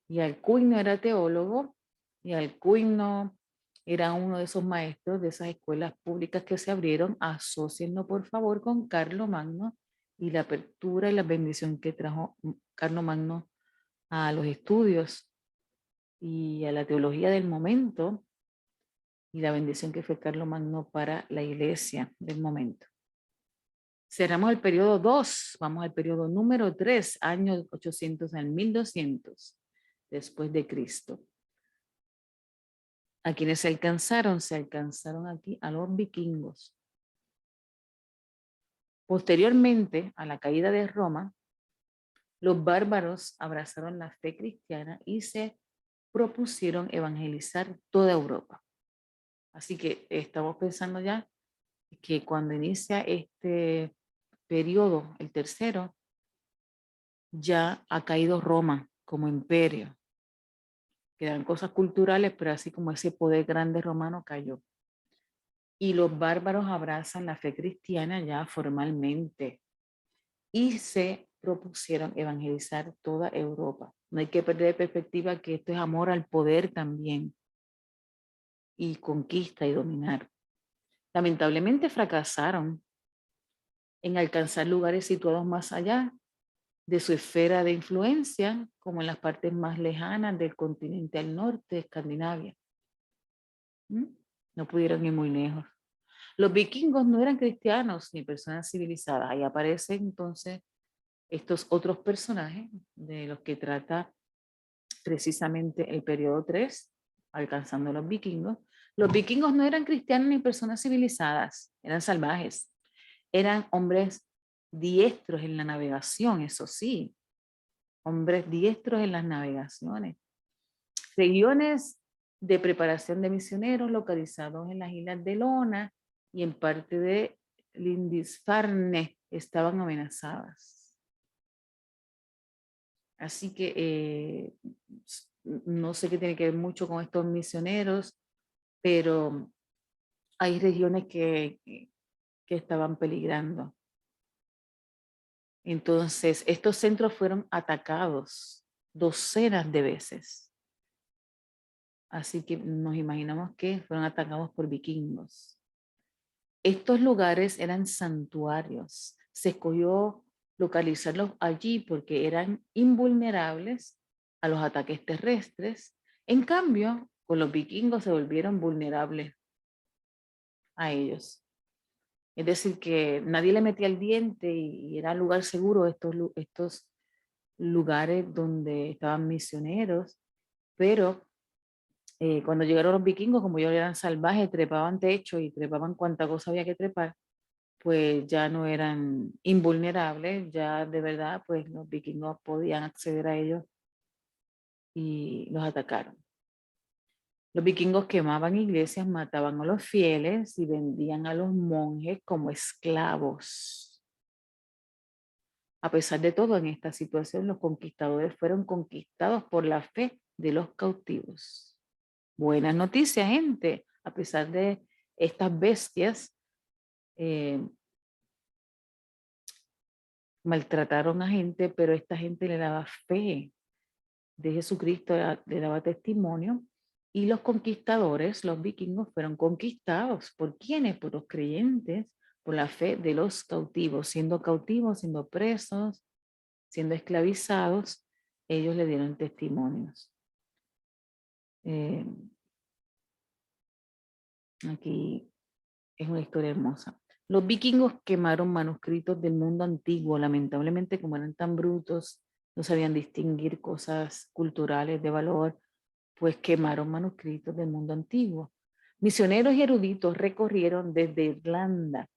S1: Y Alcuino era teólogo y Alcuino era uno de esos maestros de esas escuelas públicas que se abrieron. Asocienlo por favor con Carlomagno y la apertura y la bendición que trajo Carlomagno a los estudios y a la teología del momento y la bendición que fue Carlomagno para la iglesia del momento. Cerramos el periodo 2, vamos al periodo número 3, año 800 al 1200 después de Cristo. ¿A quienes se alcanzaron? Se alcanzaron aquí a los vikingos. Posteriormente a la caída de Roma, los bárbaros abrazaron la fe cristiana y se propusieron evangelizar toda Europa. Así que estamos pensando ya que cuando inicia este periodo, el tercero, ya ha caído Roma como imperio. Quedan cosas culturales, pero así como ese poder grande romano cayó. Y los bárbaros abrazan la fe cristiana ya formalmente y se propusieron evangelizar toda Europa. No hay que perder de perspectiva que esto es amor al poder también y conquista y dominar. Lamentablemente fracasaron en alcanzar lugares situados más allá de su esfera de influencia, como en las partes más lejanas del continente al norte, Escandinavia. No pudieron ir muy lejos. Los vikingos no eran cristianos ni personas civilizadas. Ahí aparecen entonces estos otros personajes de los que trata precisamente el periodo 3, alcanzando a los vikingos. Los vikingos no eran cristianos ni personas civilizadas, eran salvajes. Eran hombres diestros en la navegación, eso sí, hombres diestros en las navegaciones. Regiones de preparación de misioneros localizados en las islas de Lona y en parte de Lindisfarne estaban amenazadas. Así que no sé qué tiene que ver mucho con estos misioneros, pero hay regiones que estaban peligrando. Entonces, estos centros fueron atacados docenas de veces. Así que nos imaginamos que fueron atacados por vikingos. Estos lugares eran santuarios. Se escogió localizarlos allí porque eran invulnerables a los ataques terrestres. En cambio, con los vikingos se volvieron vulnerables a ellos. Es decir, que nadie le metía el diente y era lugar seguro estos lugares donde estaban misioneros, pero cuando llegaron los vikingos, como ellos eran salvajes, trepaban techo y trepaban cuanta cosa había que trepar, pues ya no eran invulnerables, ya de verdad, pues los vikingos podían acceder a ellos y los atacaron. Los vikingos quemaban iglesias, mataban a los fieles y vendían a los monjes como esclavos. A pesar de todo, en esta situación, los conquistadores fueron conquistados por la fe de los cautivos. Buenas noticias, gente. A pesar de estas bestias, eh, maltrataron a gente, pero esta gente le daba fe de Jesucristo, le daba testimonio. Y los conquistadores, los vikingos, fueron conquistados. ¿Por quiénes? Por los creyentes, por la fe de los cautivos. Siendo cautivos, siendo presos, siendo esclavizados, ellos le dieron testimonios. Aquí es una historia hermosa. Los vikingos quemaron manuscritos del mundo antiguo. Lamentablemente, como eran tan brutos, no sabían distinguir cosas culturales de valor, pues quemaron manuscritos del mundo antiguo. Misioneros y eruditos recorrieron desde Irlanda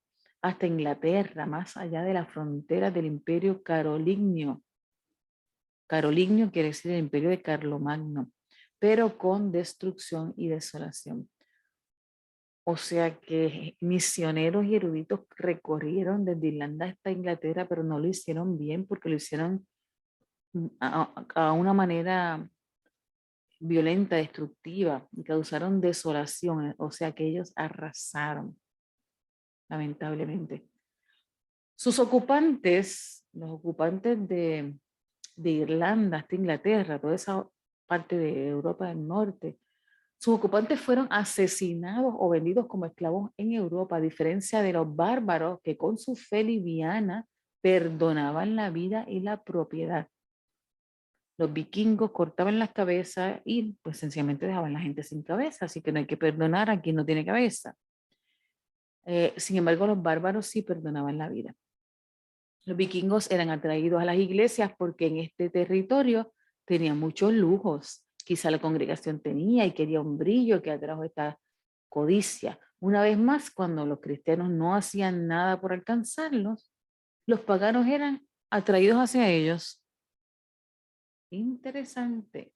S1: hasta Inglaterra, más allá de las fronteras del imperio carolingio. Carolingio quiere decir el imperio de Carlomagno, pero con destrucción y desolación. O sea que misioneros y eruditos recorrieron desde Irlanda hasta Inglaterra, pero no lo hicieron bien porque lo hicieron a una manera violenta, destructiva, y causaron desolación. O sea que ellos arrasaron, lamentablemente. Sus ocupantes, los ocupantes de Irlanda hasta Inglaterra, toda esa parte de Europa del Norte, sus ocupantes fueron asesinados o vendidos como esclavos en Europa, a diferencia de los bárbaros que con su fe liviana perdonaban la vida y la propiedad. Los vikingos cortaban las cabezas y pues sencillamente dejaban a la gente sin cabeza, así que no hay que perdonar a quien no tiene cabeza. Sin embargo, los bárbaros sí perdonaban la vida. Los vikingos eran atraídos a las iglesias porque en este territorio tenían muchos lujos. Quizá la congregación tenía y quería un brillo que atrajo esta codicia. Una vez más, cuando los cristianos no hacían nada por alcanzarlos, los paganos eran atraídos hacia ellos. Interesante.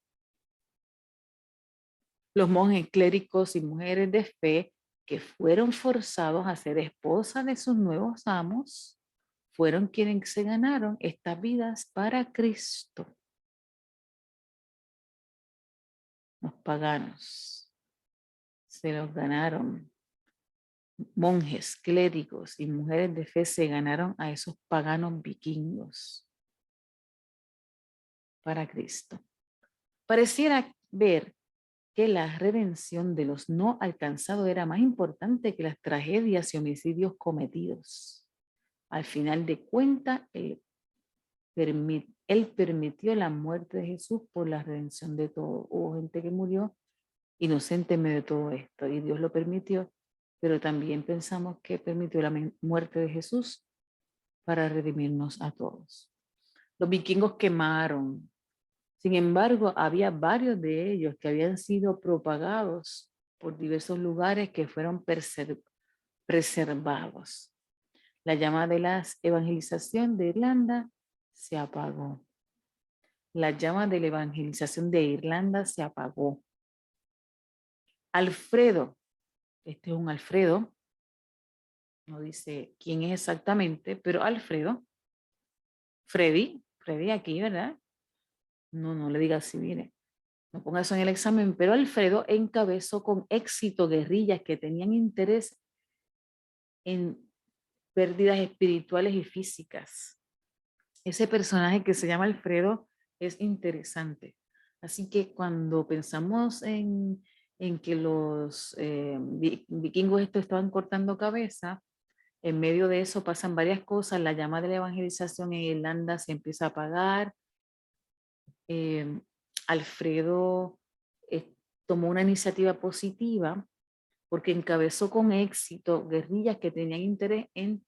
S1: Los monjes clérigos y mujeres de fe que fueron forzados a ser esposas de sus nuevos amos fueron quienes se ganaron estas vidas para Cristo. Los paganos se los ganaron. Monjes, clérigos y mujeres de fe se ganaron a esos paganos vikingos para Cristo. Pareciera ver que la redención de los no alcanzados era más importante que las tragedias y homicidios cometidos. Al final de cuentas, él permitió la muerte de Jesús por la redención de todo. Hubo gente que murió inocente en medio de todo esto y Dios lo permitió, pero también pensamos que permitió la muerte de Jesús para redimirnos a todos. Los vikingos quemaron. Sin embargo, había varios de ellos que habían sido propagados por diversos lugares que fueron preservados. La llama de la evangelización de Irlanda se apagó. La llama de la evangelización de Irlanda se apagó. Alfredo, este es un Alfredo, no dice quién es exactamente, pero Alfredo, Freddy aquí, ¿verdad? No le diga así, mire, no ponga eso en el examen, pero Alfredo encabezó con éxito guerrillas que tenían interés en pérdidas espirituales y físicas. Ese personaje que se llama Alfredo es interesante. Así que cuando pensamos en que los vikingos esto estaban cortando cabeza, en medio de eso pasan varias cosas. La llama de la evangelización en Irlanda se empieza a apagar. Alfredo tomó una iniciativa positiva porque encabezó con éxito guerrillas que tenían interés en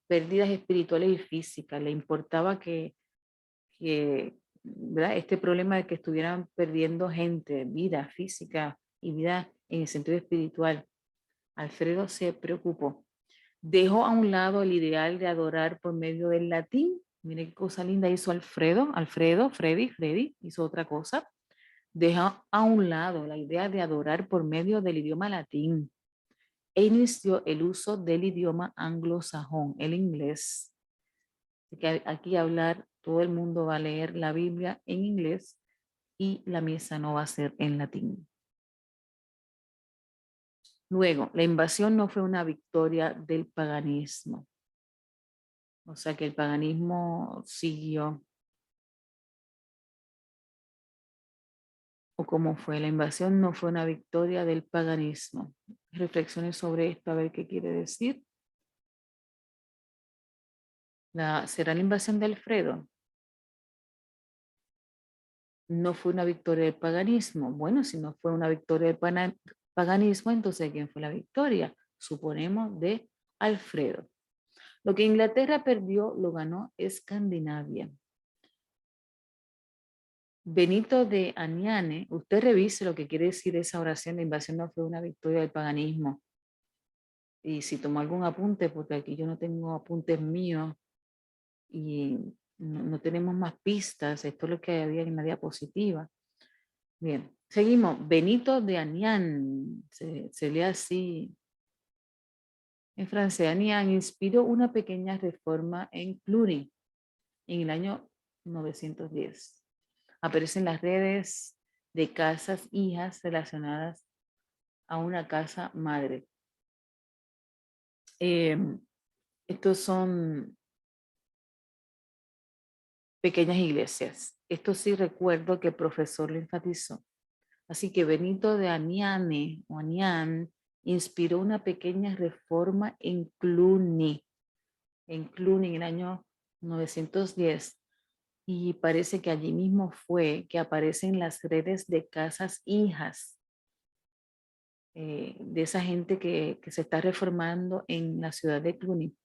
S1: pérdidas espirituales y físicas. Le importaba ¿verdad? Este problema de que estuvieran perdiendo gente, vida física y vida en el sentido espiritual. Alfredo se preocupó. Dejó a un lado el ideal de adorar por medio del latín. Mire qué cosa linda hizo Freddy hizo otra cosa. Dejó a un lado la idea de adorar por medio del idioma latín e inició el uso del idioma anglosajón, el inglés. Que aquí hablar, todo el mundo va a leer la Biblia en inglés y la misa no va a ser en latín. Luego, la invasión no fue una victoria del paganismo. O sea que el paganismo siguió. ¿O cómo fue? La invasión no fue una victoria del paganismo. Reflexiones sobre esto, a ver qué quiere decir. ¿Será la invasión de Alfredo? No fue una victoria del paganismo. Bueno, si no fue una victoria del paganismo, entonces ¿quién fue la victoria? Suponemos de Alfredo. Lo que Inglaterra perdió lo ganó Escandinavia. Benito de Aniane, usted revise lo que quiere decir esa oración, la invasión no fue una victoria del paganismo. Y si tomó algún apunte, porque aquí yo no tengo apuntes míos y no tenemos más pistas, esto es lo que había en la diapositiva. Bien, seguimos. Benito de Aniane, se lee así en francés. Aniane inspiró una pequeña reforma en Cluny en el año 910. Aparecen las redes de casas hijas relacionadas a una casa madre. Estos son pequeñas iglesias. Esto sí recuerdo que el profesor lo enfatizó. Así que Benito de Aniane o Anián inspiró una pequeña reforma en Cluny en el año 910. Y parece que allí mismo fue que aparecen las redes de casas hijas de esa gente que se está reformando en la ciudad de Cluny.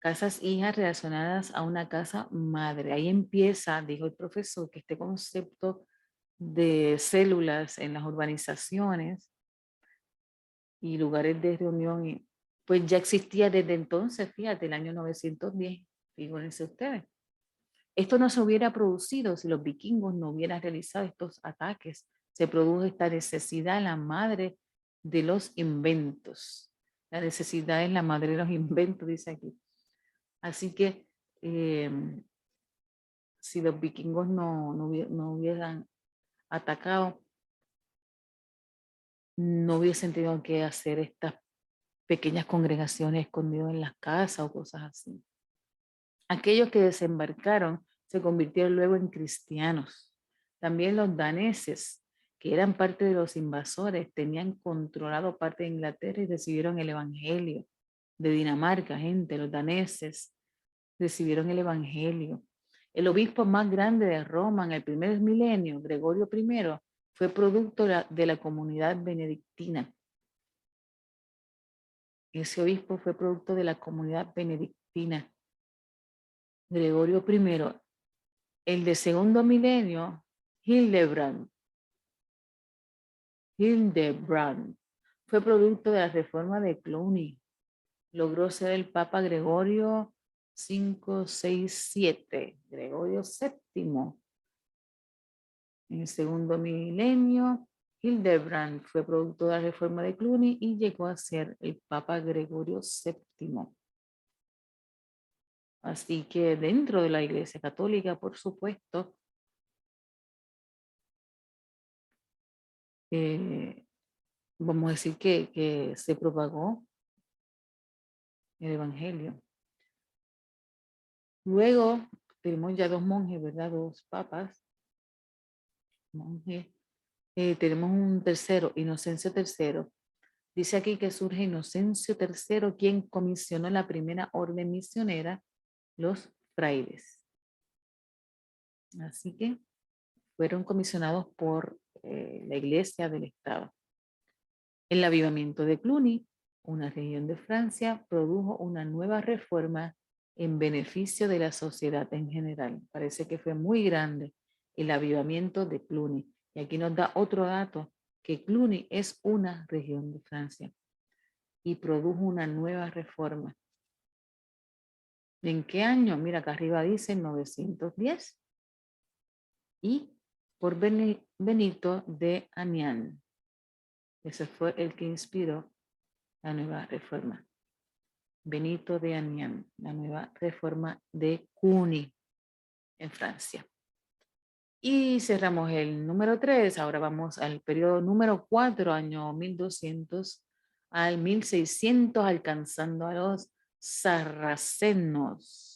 S1: Casas hijas relacionadas a una casa madre. Ahí empieza, dijo el profesor, que este concepto de células en las urbanizaciones y lugares de reunión, pues ya existía desde entonces, fíjate, el año 910, fíjense ustedes. Esto no se hubiera producido si los vikingos no hubieran realizado estos ataques. Se produjo esta necesidad, la madre de los inventos. La necesidad es la madre de los inventos, dice aquí. Así que eh, si los vikingos no hubieran atacado, no hubiesen tenido que hacer estas pequeñas congregaciones escondidas en las casas o cosas así. Aquellos que desembarcaron se convirtieron luego en cristianos. También los daneses, que eran parte de los invasores, tenían controlado parte de Inglaterra y recibieron el evangelio. De Dinamarca, gente, los daneses recibieron el evangelio. El obispo más grande de Roma en el primer milenio, Gregorio I, fue producto de la comunidad benedictina. Ese obispo fue producto de la comunidad benedictina. Gregorio I. El de segundo milenio, Hildebrand, fue producto de la reforma de Cluny. Logró ser el Papa Gregorio 567, Gregorio VII. En el segundo milenio, Hildebrand fue producto de la reforma de Cluny y llegó a ser el Papa Gregorio VII. Así que dentro de la Iglesia Católica, por supuesto, vamos a decir que se propagó el Evangelio. Luego tenemos ya dos monjes, ¿verdad? Dos papas, monjes. Tenemos un tercero, Inocencio III. Dice aquí que surge Inocencio III, quien comisionó la primera orden misionera, los frailes. Así que fueron comisionados por la Iglesia del Estado. El avivamiento de Cluny, una región de Francia, produjo una nueva reforma en beneficio de la sociedad en general. Parece que fue muy grande el avivamiento de Cluny. Y aquí nos da otro dato, que Cluny es una región de Francia y produjo una nueva reforma. ¿En qué año? Mira, acá arriba dice 910 y por Benito de Anián. Ese fue el que inspiró la nueva reforma. Benito de Anián, la nueva reforma de Cluny en Francia. Y cerramos el número 3. Ahora vamos al periodo número 4, año 1200 al 1600, alcanzando a los sarracenos.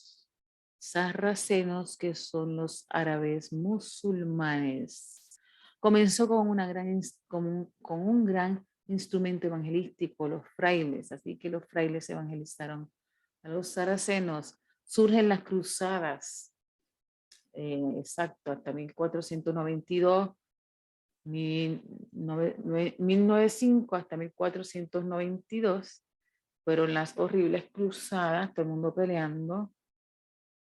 S1: Sarracenos, que son los árabes musulmanes. Comenzó con un gran instrumento evangelístico, los frailes. Así que los frailes evangelizaron a los sarracenos. Surgen las cruzadas. Exacto, hasta 1492, 1905 hasta 1492, fueron las horribles cruzadas, todo el mundo peleando,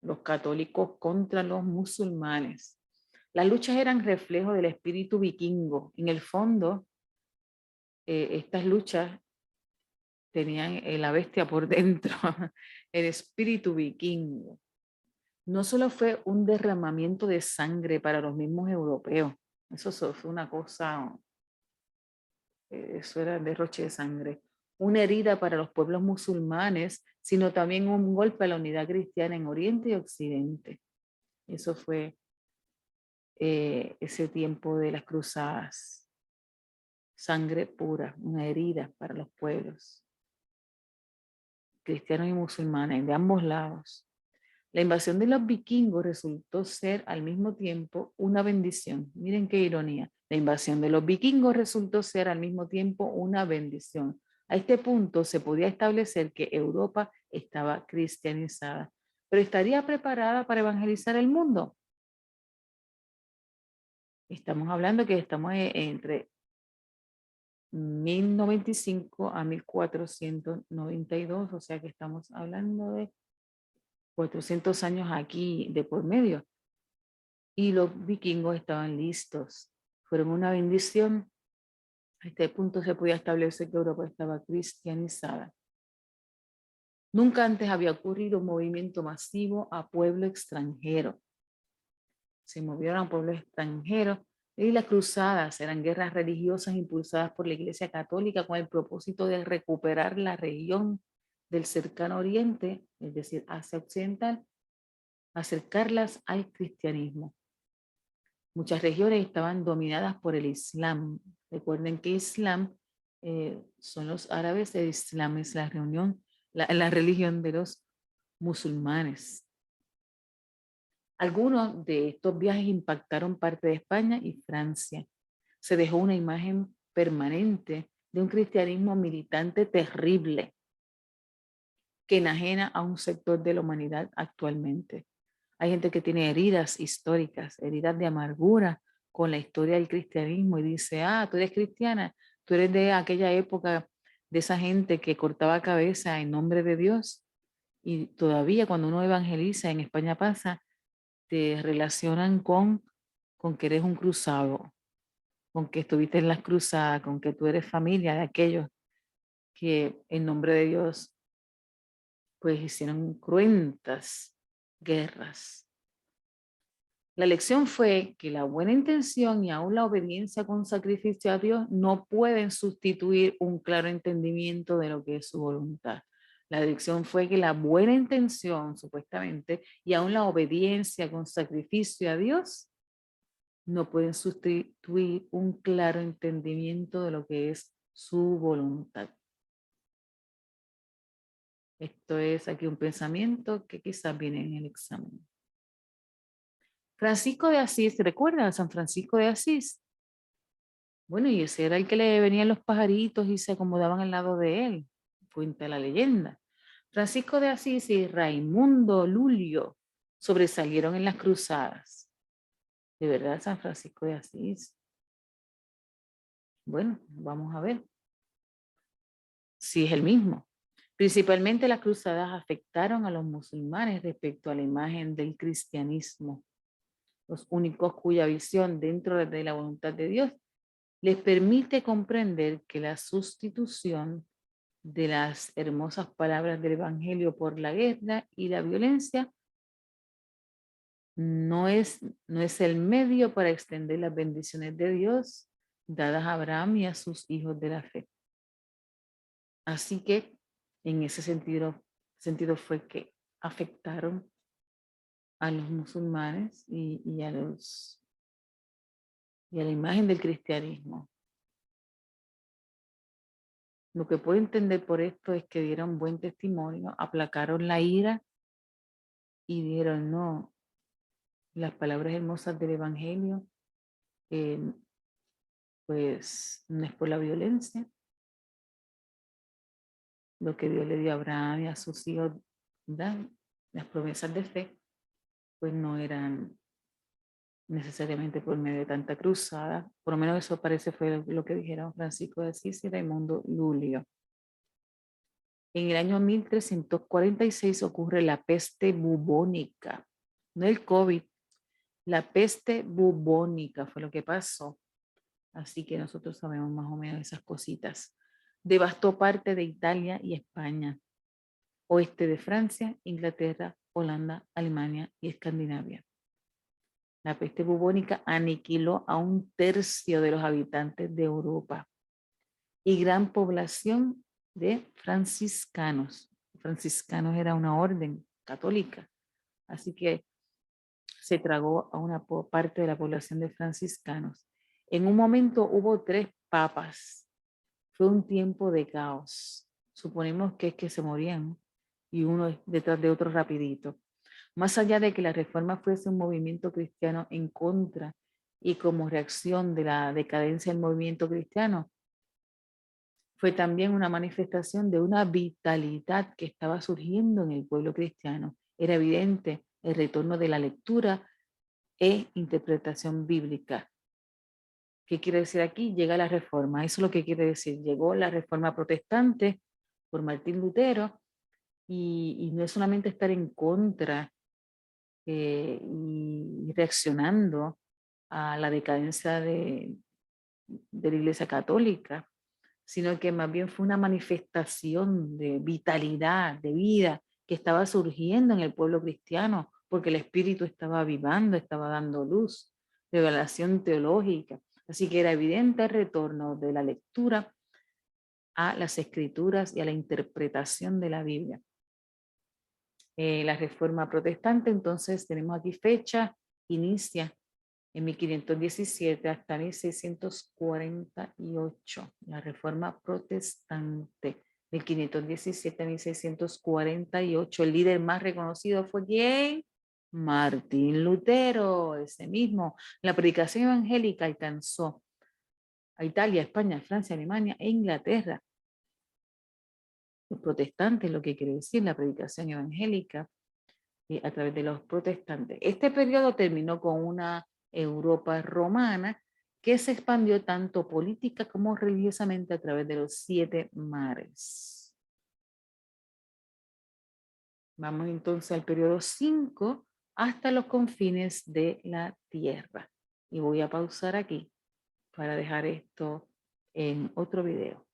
S1: los católicos contra los musulmanes. Las luchas eran reflejo del espíritu vikingo. En el fondo, estas luchas tenían la bestia por dentro, el espíritu vikingo. No solo fue un derramamiento de sangre para los mismos europeos, eso fue una cosa, eso era derroche de sangre, una herida para los pueblos musulmanes, sino también un golpe a la unidad cristiana en Oriente y Occidente. Eso fue ese tiempo de las cruzadas. Sangre pura, una herida para los pueblos, cristianos y musulmanes, de ambos lados. La invasión de los vikingos resultó ser al mismo tiempo una bendición. Miren qué ironía. La invasión de los vikingos resultó ser al mismo tiempo una bendición. A este punto se podía establecer que Europa estaba cristianizada, pero ¿estaría preparada para evangelizar el mundo? Estamos hablando que estamos entre 1095 a 1492, o sea que estamos hablando de 400 años aquí de por medio. Y los vikingos estaban listos. Fueron una bendición. A este punto se podía establecer que Europa estaba cristianizada. Nunca antes había ocurrido un movimiento masivo a pueblo extranjero. Se movieron a pueblos extranjeros y las cruzadas eran guerras religiosas impulsadas por la Iglesia Católica con el propósito de recuperar la región del cercano oriente, es decir, Asia Occidental, acercarlas al cristianismo. Muchas regiones estaban dominadas por el Islam. Recuerden que Islam son los árabes, el Islam es la religión de los musulmanes. Algunos de estos viajes impactaron parte de España y Francia. Se dejó una imagen permanente de un cristianismo militante terrible que enajena a un sector de la humanidad actualmente. Hay gente que tiene heridas históricas, heridas de amargura con la historia del cristianismo y dice, tú eres cristiana, tú eres de aquella época, de esa gente que cortaba cabeza en nombre de Dios. Y todavía cuando uno evangeliza, en España pasa, te relacionan con que eres un cruzado, con que estuviste en las cruzadas, con que tú eres familia de aquellos que en nombre de Dios pues hicieron cruentas guerras. La lección fue que la buena intención y aún la obediencia con sacrificio a Dios no pueden sustituir un claro entendimiento de lo que es su voluntad. La lección fue que la buena intención, supuestamente, y aún la obediencia con sacrificio a Dios no pueden sustituir un claro entendimiento de lo que es su voluntad. Esto es aquí un pensamiento que quizás viene en el examen. Francisco de Asís, ¿recuerdan a San Francisco de Asís? Bueno, y ese era el que le venían los pajaritos y se acomodaban al lado de él, cuenta la leyenda. Francisco de Asís y Raimundo Lulio sobresalieron en las cruzadas. ¿De verdad San Francisco de Asís? Bueno, vamos a ver. sí es el mismo. Principalmente las cruzadas afectaron a los musulmanes respecto a la imagen del cristianismo, los únicos cuya visión dentro de la voluntad de Dios les permite comprender que la sustitución de las hermosas palabras del Evangelio por la guerra y la violencia no es el medio para extender las bendiciones de Dios dadas a Abraham y a sus hijos de la fe. Así que en ese sentido fue que afectaron a los musulmanes y a la imagen del cristianismo. Lo que puedo entender por esto es que dieron buen testimonio, aplacaron la ira y dijeron, no, las palabras hermosas del Evangelio, eh, pues no es por la violencia, lo que Dios le dio a Abraham y a sus hijos, ¿verdad? Las promesas de fe, pues no eran necesariamente por medio de tanta cruzada, por lo menos eso parece fue lo que dijeron Francisco de Asís y Raimundo Lulio. En el año 1346 ocurre la peste bubónica, no el COVID, la peste bubónica fue lo que pasó. Así que nosotros sabemos más o menos esas cositas. Devastó parte de Italia y España, oeste de Francia, Inglaterra, Holanda, Alemania y Escandinavia. La peste bubónica aniquiló a 1/3 de los habitantes de Europa y gran población de franciscanos. Franciscanos era una orden católica, así que se tragó a una parte de la población de franciscanos. En un momento hubo 3 papas. Fue un tiempo de caos. Suponemos que es que se morían y uno detrás de otro rapidito. Más allá de que la reforma fuese un movimiento cristiano en contra y como reacción de la decadencia del movimiento cristiano, fue también una manifestación de una vitalidad que estaba surgiendo en el pueblo cristiano. Era evidente el retorno de la lectura e interpretación bíblica. ¿Qué quiere decir aquí? Llega la reforma. Eso es lo que quiere decir. Llegó la reforma protestante por Martín Lutero y no es solamente estar en contra y reaccionando a la decadencia de la Iglesia Católica, sino que más bien fue una manifestación de vitalidad, de vida que estaba surgiendo en el pueblo cristiano, porque el Espíritu estaba avivando, estaba dando luz, revelación teológica. Así que era evidente el retorno de la lectura a las escrituras y a la interpretación de la Biblia. La reforma protestante, entonces tenemos aquí fecha, inicia en 1517 hasta 1648, la reforma protestante. 1517 a 1648, el líder más reconocido fue ¿quién? Martín Lutero, ese mismo. La predicación evangélica alcanzó a Italia, España, Francia, Alemania e Inglaterra. Los protestantes, lo que quiere decir la predicación evangélica a través de los protestantes. Este periodo terminó con una Europa romana que se expandió tanto política como religiosamente a través de los 7 mares. Vamos entonces al periodo 5 hasta los confines de la tierra. Y voy a pausar aquí para dejar esto en otro video.